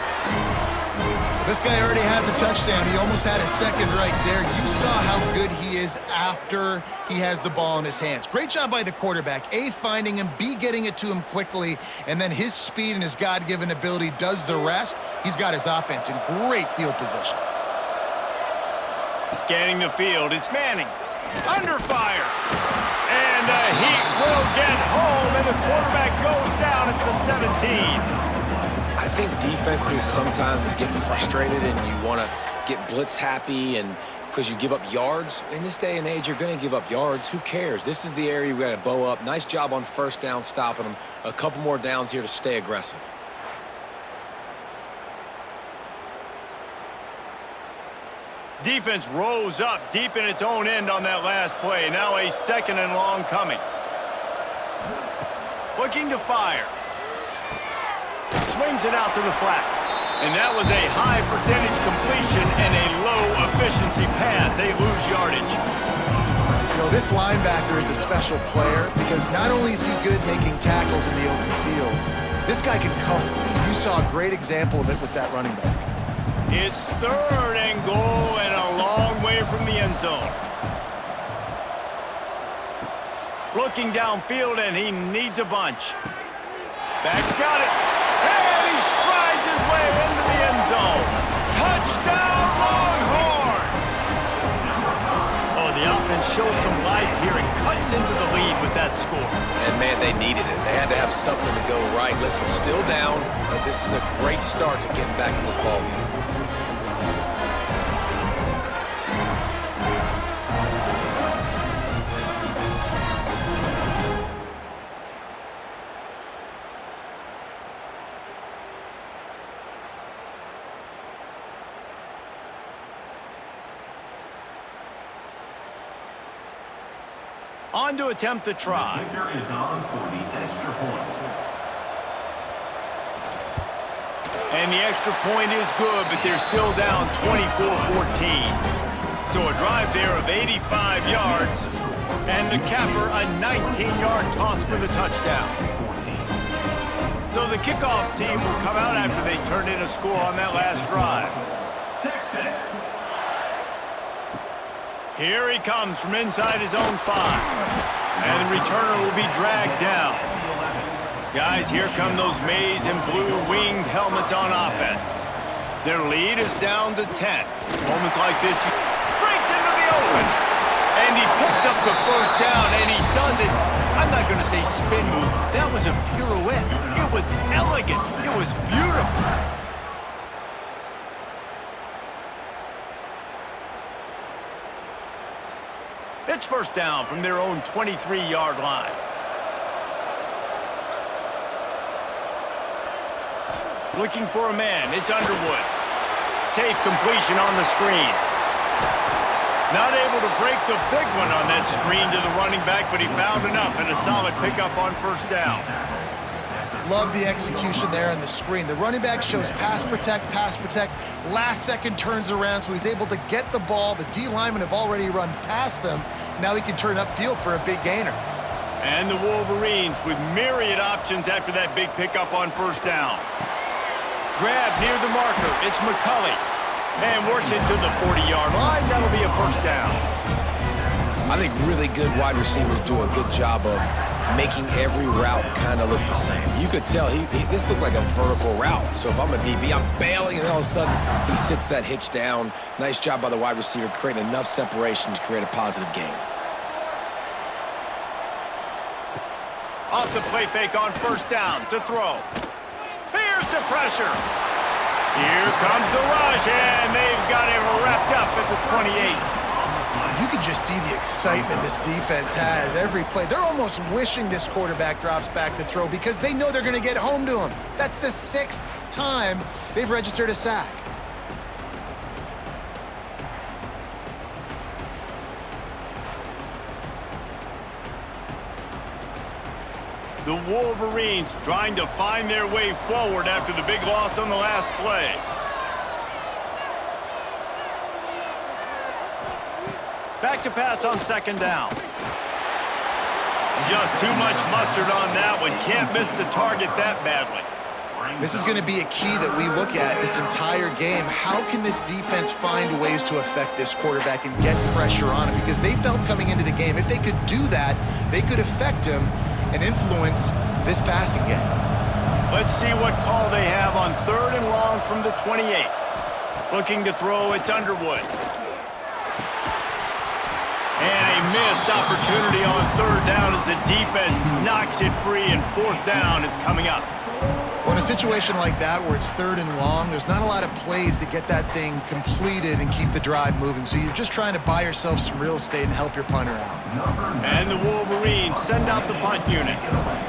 This guy already has a touchdown. He almost had a second right there. You saw how good he is after he has the ball in his hands. Great job by the quarterback. A, finding him, B, getting it to him quickly, and then his speed and his God-given ability does the rest. He's got his offense in great field position. Scanning the field, it's Manning. Under fire. And the Heat will get home, and the quarterback goes down at the 17. I think defenses sometimes get frustrated and you want to get blitz happy and because you give up yards. In this day and age, you're going to give up yards. Who cares? This is the area we got to bow up. Nice job on first down stopping them. A couple more downs here to stay aggressive. Defense rose up deep in its own end on that last play. Now a second and long coming. Looking to fire. Swings it out to the flat. And that was a high percentage completion and a low efficiency pass. They lose yardage. You know, this linebacker is a special player because not only is he good making tackles in the open field, this guy can cover. You saw a great example of it with that running back. It's third and goal and a long way from the end zone. Looking downfield, and he needs a bunch. Back's got it. And he strides his way into the end zone. Touchdown, Longhorns! Oh, the offense shows some life here and cuts into the lead with that score. And, man, they needed it. They had to have something to go right. Listen, still down, but this is a great start to getting back in this ballgame. On to attempt the try. Kicker is on for the extra point. And the extra point is good, but they're still down 24-14. So a drive there of 85 yards, and the capper a 19-yard toss for the touchdown. So the kickoff team will come out after they turned in a score on that last drive. Texas. Here he comes from inside his own 5. And the returner will be dragged down. Guys, here come those maize and blue winged helmets on offense. Their lead is down to 10. Moments like this, he breaks into the open. And he picks up the first down, and he does it. I'm not going to say spin move. That was a pirouette. It was elegant. It was beautiful. It's first down from their own 23-yard line. Looking for a man. It's Underwood. Safe completion on the screen. Not able to break the big one on that screen to the running back, but he found enough and a solid pickup on first down. Love the execution there on the screen. The running back shows pass protect. Last second turns around, so he's able to get the ball. The D linemen have already run past him, Now he can turn upfield for a big gainer. And the Wolverines with myriad options after that big pickup on first down. Grab near the marker. It's McCulley. And works it to the 40-yard line. That'll be a first down. I think really good wide receivers do a good job of making every route kind of look the same. You could tell this looked like a vertical route. So if I'm a DB, I'm bailing, and all of a sudden he sits that hitch down. Nice job by the wide receiver creating enough separation to create a positive gain. Off the play fake on first down to throw. Here's the pressure. Here comes the rush, and they've got him wrapped up at the 28. You can just see the excitement this defense has every play. They're almost wishing this quarterback drops back to throw because they know they're going to get home to him. That's the 6th time they've registered a sack. The Wolverines trying to find their way forward after the big loss on the last play. Back to pass on second down. Just too much mustard on that one. Can't miss the target that badly. This is going to be a key that we look at this entire game. How can this defense find ways to affect this quarterback and get pressure on him? Because they felt coming into the game, if they could do that, they could affect him and influence this passing game. Let's see what call they have on 3rd and long from the 28. Looking to throw, it's Underwood. And a missed opportunity on 3rd down as the defense knocks it free, and 4th down is coming up. Well, in a situation like that where it's 3rd and long, there's not a lot of plays to get that thing completed and keep the drive moving. So you're just trying to buy yourself some real estate and help your punter out. And the Wolverines send out the punt unit.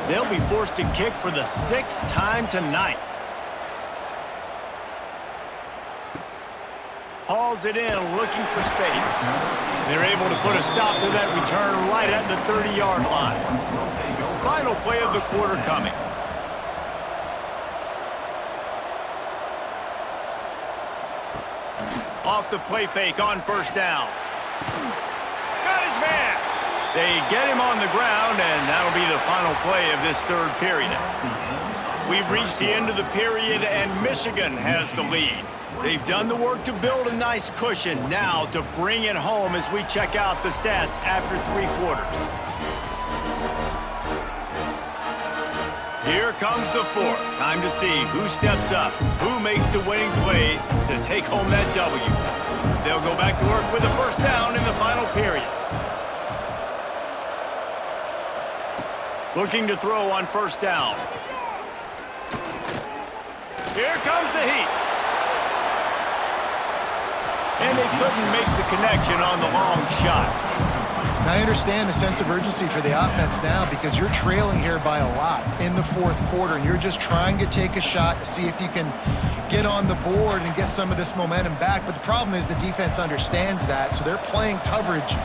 They'll be forced to kick for the 6th time tonight. Hauls it in, looking for space. They're able to put a stop to that return right at the 30-yard line. Final play of the quarter coming. Off the play fake on first down. Got his man. They get him on the ground, and that'll be the final play of this 3rd period. We've reached the end of the period, and Michigan has the lead. They've done the work to build a nice cushion. Now to bring it home as we check out the stats after 3 quarters. Here comes the 4th. Time to see who steps up, who makes the winning plays to take home that W. They'll go back to work with a first down in the final period. Looking to throw on first down. Here comes the heat. And they couldn't make the connection on the long shot. Now, I understand the sense of urgency for the offense now because you're trailing here by a lot in the 4th quarter, and you're just trying to take a shot to see if you can get on the board and get some of this momentum back. But the problem is the defense understands that, so they're playing coverage,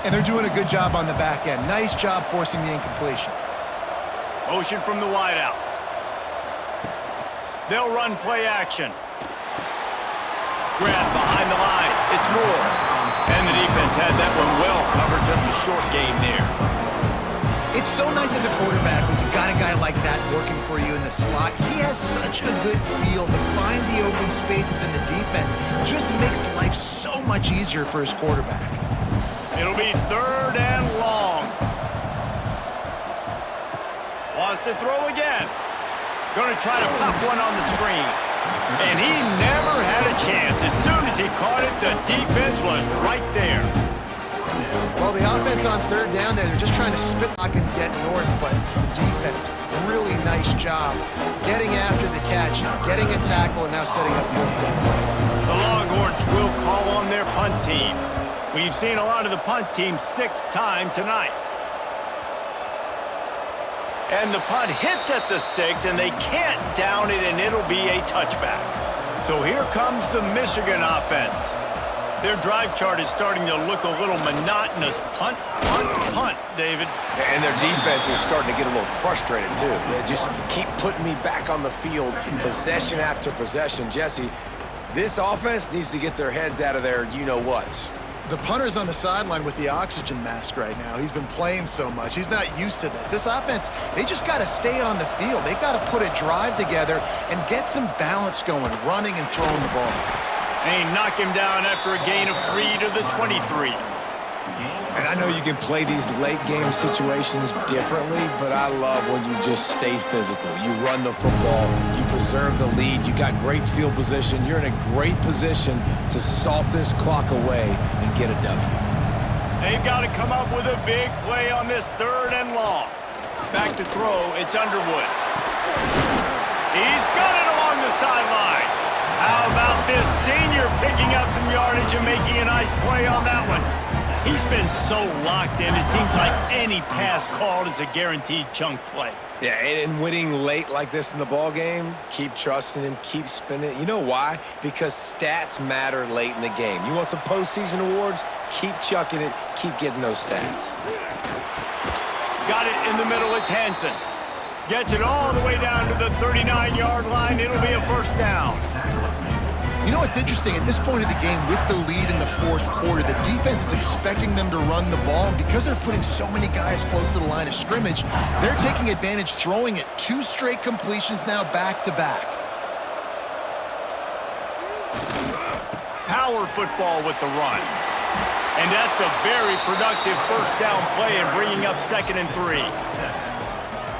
and they're doing a good job on the back end. Nice job forcing the incompletion. Motion from the wideout. They'll run play action. Grab behind the line. It's Moore. And the defense had that one well covered. Just a short game there. It's so nice as a quarterback when you've got a guy like that working for you in the slot. He has such a good feel to find the open spaces in the defense. Just makes life so much easier for his quarterback. It'll be 3rd and long. Wants to throw again. Going to try to pop one on the screen. And he never had a chance. As soon as he caught it, the defense was right there. Well, the offense on 3rd down there, they're just trying to spit lock and get north, but the defense, really nice job getting after the catch, getting a tackle, and now setting up 4th down. The Longhorns will call on their punt team. We've seen a lot of the punt team 6th time tonight. And the punt hits at the 6, and they can't down it, and it'll be a touchback. So here comes the Michigan offense. Their drive chart is starting to look a little monotonous. Punt, punt, punt, David. And their defense is starting to get a little frustrated, too. They just keep putting me back on the field, possession after possession. Jesse, this offense needs to get their heads out of their you-know-whats. The punter's on the sideline with the oxygen mask right now. He's been playing so much. He's not used to this. This offense, they just got to stay on the field. They've got to put a drive together and get some balance going, running and throwing the ball. And he knocked him down after a gain of 3 to the 23. And I know you can play these late game situations differently, but I love when you just stay physical. You run the football, you preserve the lead, you got great field position, you're in a great position to salt this clock away and get a W. They've got to come up with a big play on this 3rd and long. Back to throw, it's Underwood. He's got it along the sideline. How about this senior picking up some yardage and making a nice play on that one? He's been so locked in, it seems like any pass called is a guaranteed chunk play. Yeah, and winning late like this in the ball game, keep trusting him, keep spinning. You know why? Because stats matter late in the game. You want some postseason awards? Keep chucking it, keep getting those stats. Got it in the middle, it's Hansen. Gets it all the way down to the 39-yard line. It'll be a 1st down. You know what's interesting? At this point of the game, with the lead in the 4th quarter, the defense is expecting them to run the ball, and because they're putting so many guys close to the line of scrimmage, they're taking advantage, throwing it 2 straight completions now back-to-back. Power football with the run. And that's a very productive 1st down play and bringing up 2nd and 3.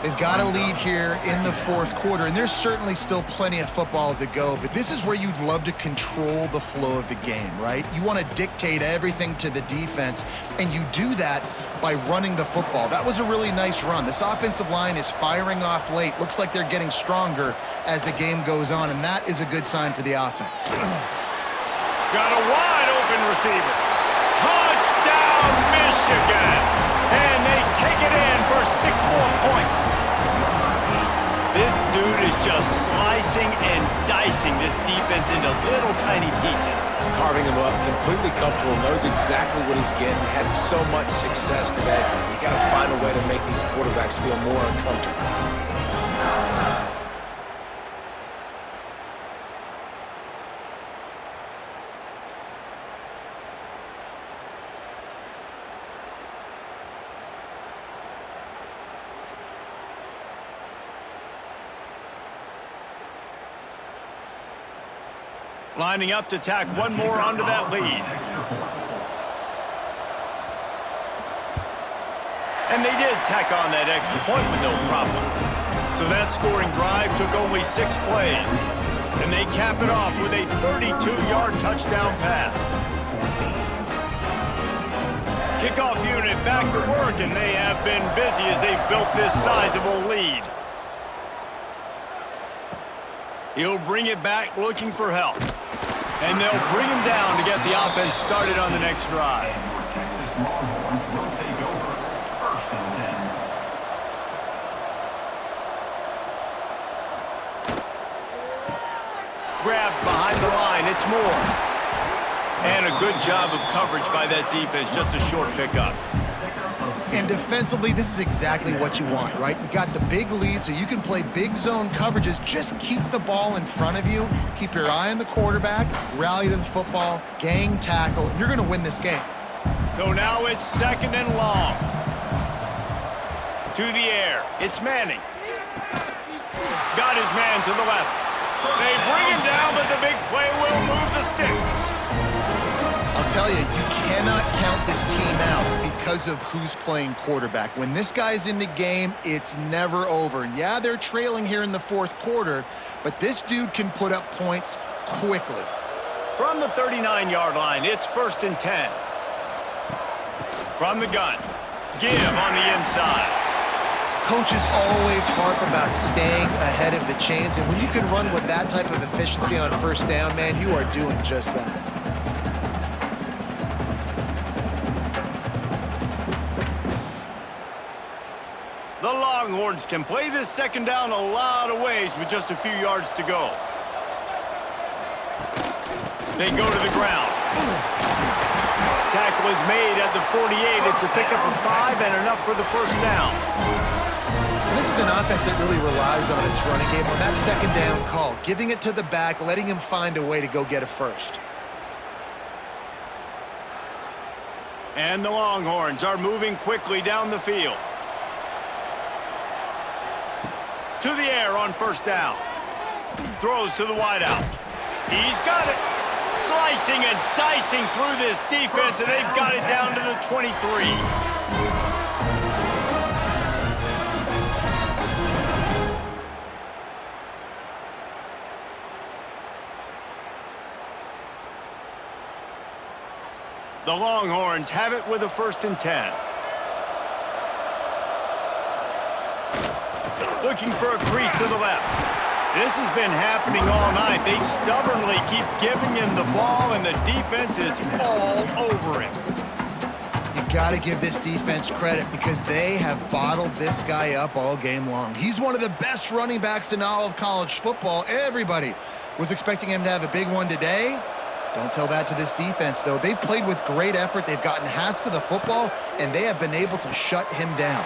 They've got a lead here in the 4th quarter, and there's certainly still plenty of football to go, but this is where you'd love to control the flow of the game, right? You want to dictate everything to the defense, and you do that by running the football. That was a really nice run. This offensive line is firing off late. Looks like they're getting stronger as the game goes on, and that is a good sign for the offense. Got a wide open receiver. Touchdown, Michigan! And they take it in for 6 more points. This dude is just slicing and dicing this defense into little tiny pieces. Carving him up, completely comfortable, knows exactly what he's getting, had so much success today. You got to find a way to make these quarterbacks feel more uncomfortable. Lining up to tack one more onto that lead. And they did tack on that extra point with no problem. So that scoring drive took only 6 plays. And they cap it off with a 32-yard touchdown pass. Kickoff unit back to work, and they have been busy as they've built this sizable lead. He'll bring it back looking for help. And they'll bring him down to get the offense started on the next drive. Texas Longhorns will take over 1st and 10. Grabbed behind the line, it's Moore. And a good job of coverage by that defense, just a short pickup. And defensively, this is exactly what you want, right? You got the big lead, so you can play big zone coverages. Just keep the ball in front of you. Keep your eye on the quarterback, rally to the football, gang tackle, and you're going to win this game. So now it's 2nd and long. To the air, it's Manning. Got his man to the left. They bring him down, but the big play will move the sticks. I'll tell you, you cannot count this team out because of who's playing quarterback. When this guy's in the game, it's never over. And yeah, they're trailing here in the 4th quarter, but this dude can put up points quickly. From the 39-yard line, it's 1st and 10. From the gun, give on the inside. Coaches always harp about staying ahead of the chains, and when you can run with that type of efficiency on 1st down, man, you are doing just that. The Longhorns can play this 2nd down a lot of ways with just a few yards to go. They go to the ground. Tackle is made at the 48. It's a pickup of 5 and enough for the 1st down. This is an offense that really relies on its running game on that 2nd down call, giving it to the back, letting him find a way to go get a 1st. And the Longhorns are moving quickly down the field. To the air on first down. Throws to the wideout. He's got it. Slicing and dicing through this defense, and they've got it down to the 23. The Longhorns have it with a 1st and 10. Looking for a crease to the left. This has been happening all night. They stubbornly keep giving him the ball, and the defense is all over him. You got to give this defense credit because they have bottled this guy up all game long. He's one of the best running backs in all of college football. Everybody was expecting him to have a big one today. Don't tell that to this defense, though. They've played with great effort. They've gotten hats to the football, and they have been able to shut him down.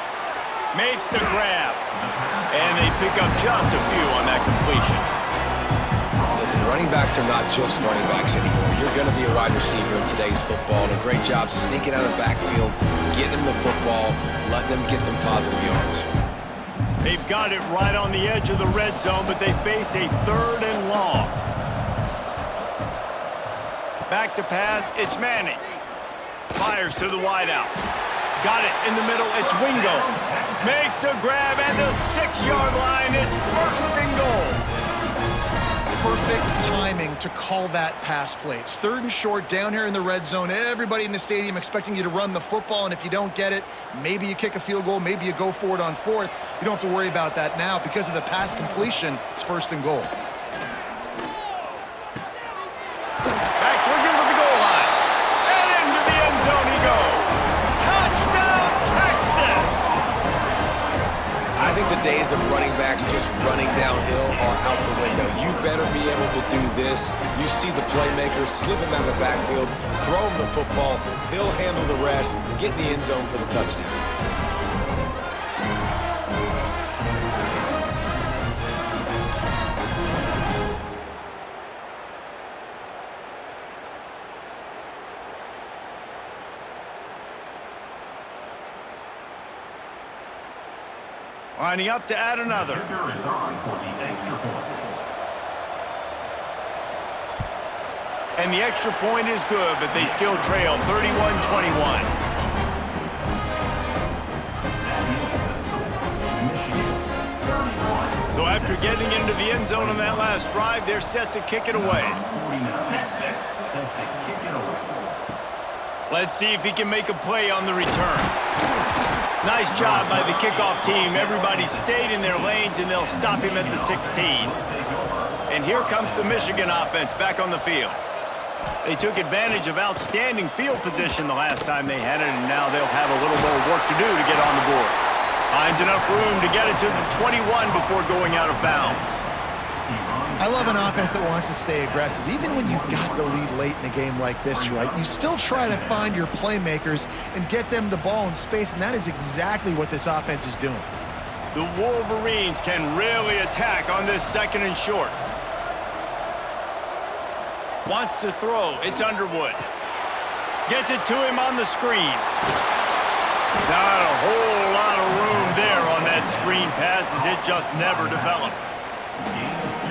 Makes the grab. And they pick up just a few on that completion. Listen, running backs are not just running backs anymore. You're going to be a wide receiver in today's football. And a great job sneaking out of the backfield, getting them the football, letting them get some positive yards. They've got it right on the edge of the red zone, but they face a 3rd and long. Back to pass, it's Manning. Fires to the wideout. Got it in the middle, it's Wingo. Makes a grab at the 6-yard line. It's 1st and goal. Perfect timing to call that pass play. It's 3rd and short down here in the red zone. Everybody in the stadium expecting you to run the football, and if you don't get it, maybe you kick a field goal, maybe you go for it on 4th. You don't have to worry about that now. Because of the pass completion, it's 1st and goal. Backs looking for the goal line. And into the end zone he goes. Touchdown, Texas! I think the days of running backs just running downhill are out the window. You better be able to do this. You see the playmakers slipping out of the backfield, throw him the football, he'll handle the rest, get in the end zone for the touchdown. Lining up to add another. Kicker is on for the extra point. And the extra point is good, but they still trail 31-21. So after getting into the end zone on that last drive, they're set to kick it away. Texas set to kick it away. Let's see if he can make a play on the return. Nice job by the kickoff team. Everybody stayed in their lanes, and they'll stop him at the 16. And here comes the Michigan offense back on the field. They took advantage of outstanding field position the last time they had it, and now they'll have a little more work to do to get on the board. Finds enough room to get it to the 21 before going out of bounds. I love an offense that wants to stay aggressive. Even when you've got the lead late in a game like this, right, you still try to find your playmakers and get them the ball in space, and that is exactly what this offense is doing. The Wolverines can really attack on this 2nd and short. Wants to throw. It's Underwood. Gets it to him on the screen. Not a whole lot of room there on that screen pass as it just never developed.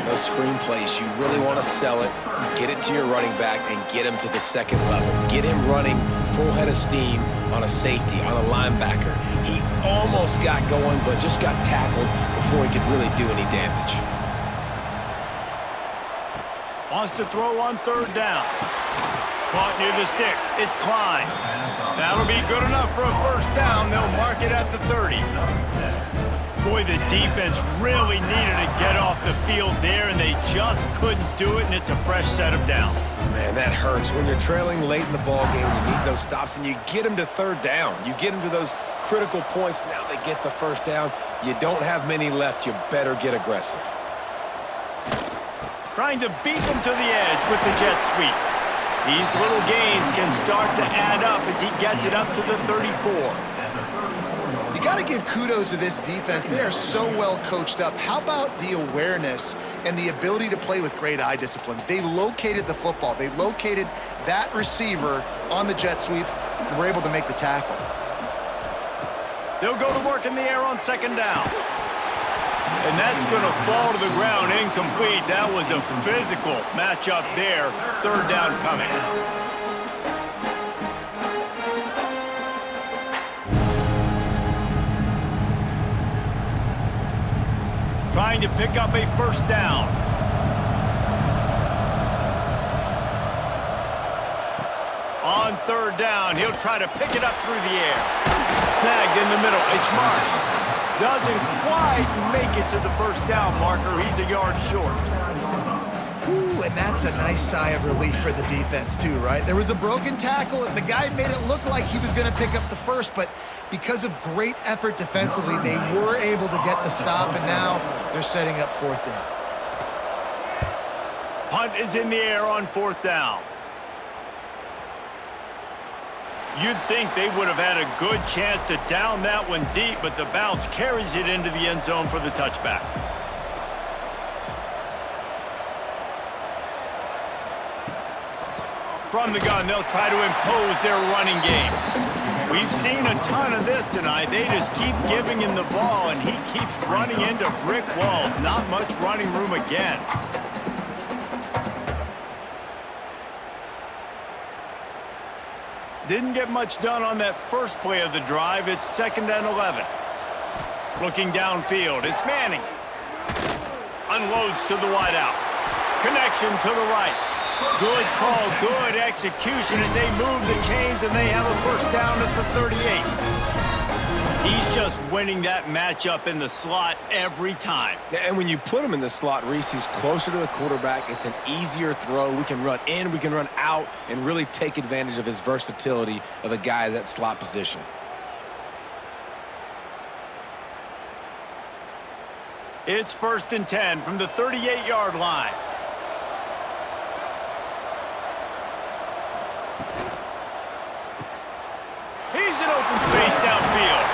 Those screen plays, you really want to sell it, get it to your running back, and get him to the 2nd level. Get him running full head of steam on a safety, on a linebacker. He almost got going, but just got tackled before he could really do any damage. Wants to throw on 3rd down. Caught near the sticks. It's Klein. That'll be good enough for a 1st down. They'll mark it at the 30. Boy, the defense really needed to get off the field there, and they just couldn't do it, and it's a fresh set of downs. Man, that hurts. When you're trailing late in the ball game, you need those stops, and you get them to 3rd down. You get them to those critical points. Now they get the 1st down. You don't have many left. You better get aggressive. Trying to beat them to the edge with the jet sweep. These little games can start to add up as he gets it up to the 34. You got to give kudos to this defense. They are so well coached up. How about the awareness and the ability to play with great eye discipline? They located the football. They located that receiver on the jet sweep. and were able to make the tackle. They'll go to work in the air on second down. And that's going to fall to the ground incomplete. That was a physical matchup there. Third down coming. Trying to pick up a first down. On third down, he'll try to pick it up through the air. Snagged in the middle. It's Marsh. Doesn't quite make it to the first down marker. He's a yard short. Ooh, and that's a nice sigh of relief for the defense too, right? There was a broken tackle, and the guy made it look like he was going to pick up the first, but because of great effort defensively, they were able to get the stop, and now they're setting up fourth down. Punt is in the air on fourth down. You'd think they would have had a good chance to down that one deep, but the bounce carries it into the end zone for the touchback. From the gun, they'll try to impose their running game. We've seen a ton of this tonight. They just keep giving him the ball, and he keeps running into brick walls. Not much running room again. Didn't get much done on that first play of the drive. It's 2nd and 11. Looking downfield, it's Manning. Unloads to the wideout. Connection to the right. Good call, good execution as they move the chains, and they have a first down at the 38. He's just winning that matchup in the slot every time. And when you put him in the slot, Reese, he's closer to the quarterback. It's an easier throw. We can run in, we can run out, and really take advantage of his versatility of the guy at that slot position. It's 1st and 10 from the 38-yard line. He's in open space downfield.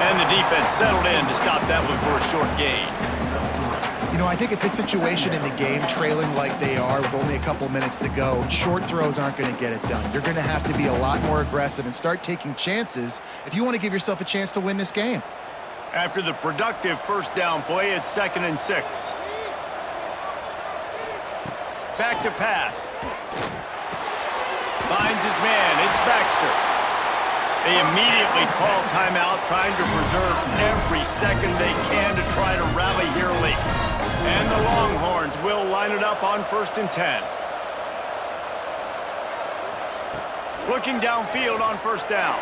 And the defense settled in to stop that one for a short gain. You know, I think at this situation in the game, trailing like they are with only a couple minutes to go, short throws aren't going to get it done. You're going to have to be a lot more aggressive and start taking chances if you want to give yourself a chance to win this game. After the productive first down play, it's 2nd and 6. Back to pass. Finds his man. It's Baxter. They immediately call timeout, trying to preserve every second they can to try to rally here late. And the Longhorns will line it up on 1st and 10. Looking downfield on first down.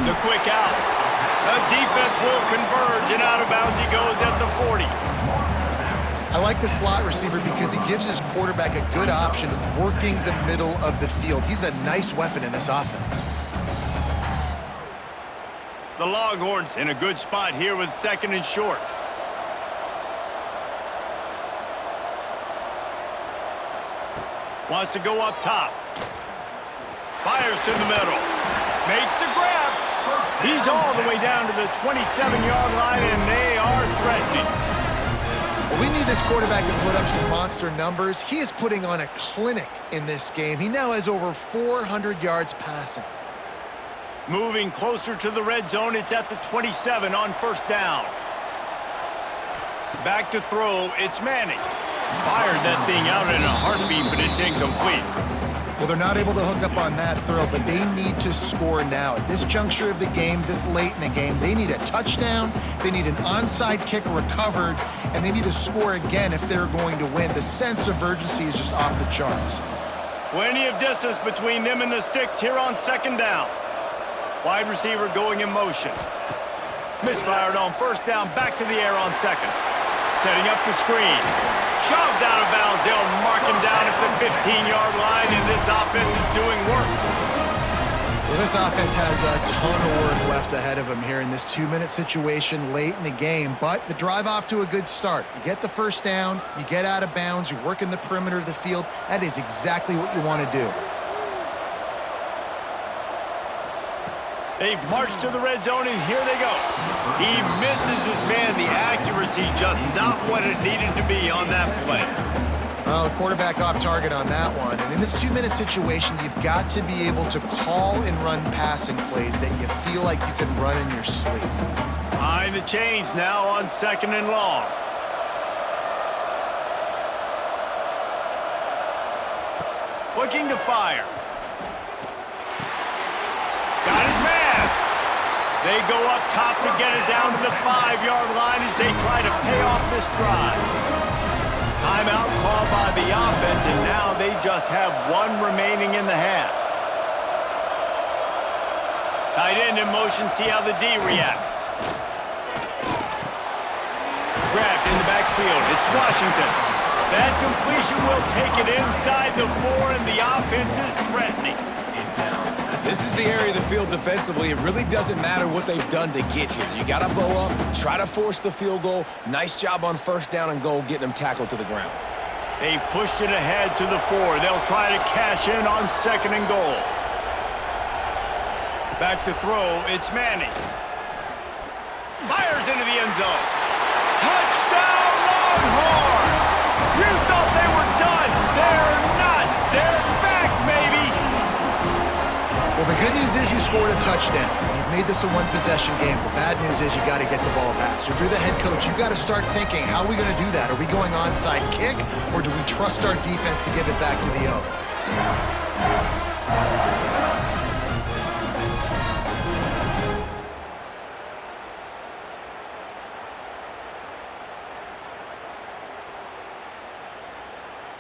The quick out. The defense will converge, and out of bounds he goes at the 40. I like the slot receiver because he gives his quarterback a good option working the middle of the field. He's a nice weapon in this offense. The Longhorns in a good spot here with 2nd and short. Wants to go up top. Fires to the middle. Makes the grab. He's all the way down to the 27-yard line, and they are threatening. Well, we need this quarterback to put up some monster numbers. He is putting on a clinic in this game. He now has over 400 yards passing. Moving closer to the red zone, it's at the 27 on first down. Back to throw, it's Manning. Fired that thing out in a heartbeat, but it's incomplete. Well, they're not able to hook up on that throw, but they need to score now. At this juncture of the game, this late in the game, they need a touchdown, they need an onside kick recovered, and they need to score again if they're going to win. The sense of urgency is just off the charts. Plenty of distance between them and the sticks here on 2nd down. Wide receiver going in motion. Misfired on first down, back to the air on 2nd. Setting up the screen. Shoved out of bounds. They'll mark him down at the 15-yard line, and this offense is doing work. Well, this offense has a ton of work left ahead of them here in this 2-minute situation late in the game, but the drive off to a good start. You get the first down, you get out of bounds, you work in the perimeter of the field. That is exactly what you want to do. They've marched to the red zone, and here they go. He misses his man. The accuracy just not what it needed to be on that play. Well, the quarterback off target on that one. And in this 2-minute situation, you've got to be able to call and run passing plays that you feel like you can run in your sleep. Behind the chains now on 2nd and long. Looking to fire. Got his man. They go up top to get it down to the 5-yard line as they try to pay off this drive. Timeout called by the offense, and now they just have 1 remaining in the half. Tight end in motion, see how the D reacts. Grabbed in the backfield. It's Washington. That completion will take it inside the 4, and the offense is threatening. This is the area of the field defensively. It really doesn't matter what they've done to get here. You got to bow up, try to force the field goal. Nice job on 1st down and goal, getting them tackled to the ground. They've pushed it ahead to the 4. They'll try to cash in on 2nd and goal. Back to throw, it's Manning. Fires into the end zone. Touchdown, Longhorns! You thought they were done. They're not. They're back, baby. Well, the good news is you scored a touchdown. You've made this a 1-possession game. The bad news is you got to get the ball back. So if you're the head coach, you got to start thinking, how are we going to do that? Are we going onside kick, or do we trust our defense to give it back to the O?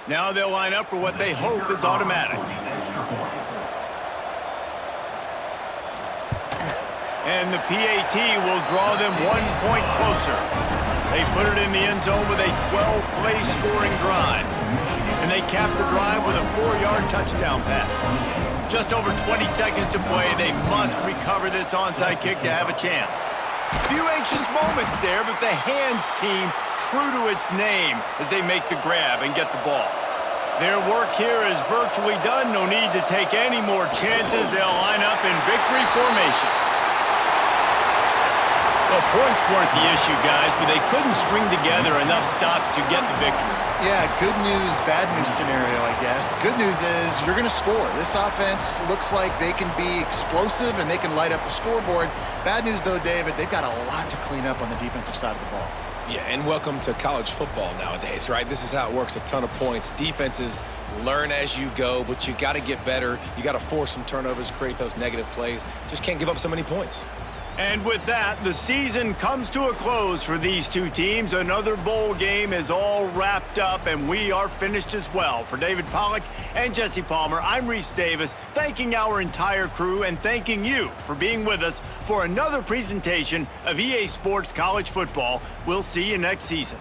Now they'll line up for what they hope is automatic. And the PAT will draw them 1 point closer. They put it in the end zone with a 12-play scoring drive. And they cap the drive with a 4-yard touchdown pass. Just over 20 seconds to play. They must recover this onside kick to have a chance. Few anxious moments there, but the hands team true to its name as they make the grab and get the ball. Their work here is virtually done. No need to take any more chances. They'll line up in victory formation. Well, points weren't the issue, guys, but they couldn't string together enough stops to get the victory. Yeah, good news, bad news scenario, I guess. Good news is you're going to score. This offense looks like they can be explosive and they can light up the scoreboard. Bad news, though, David, they've got a lot to clean up on the defensive side of the ball. Yeah, and welcome to college football nowadays, right? This is how it works, a ton of points. Defenses learn as you go, but you got to get better. You got to force some turnovers, create those negative plays. Just can't give up so many points. And with that, the season comes to a close for these two teams. Another bowl game is all wrapped up, and we are finished as well. For David Pollack and Jesse Palmer, I'm Reese Davis, thanking our entire crew and thanking you for being with us for another presentation of EA Sports College Football. We'll see you next season.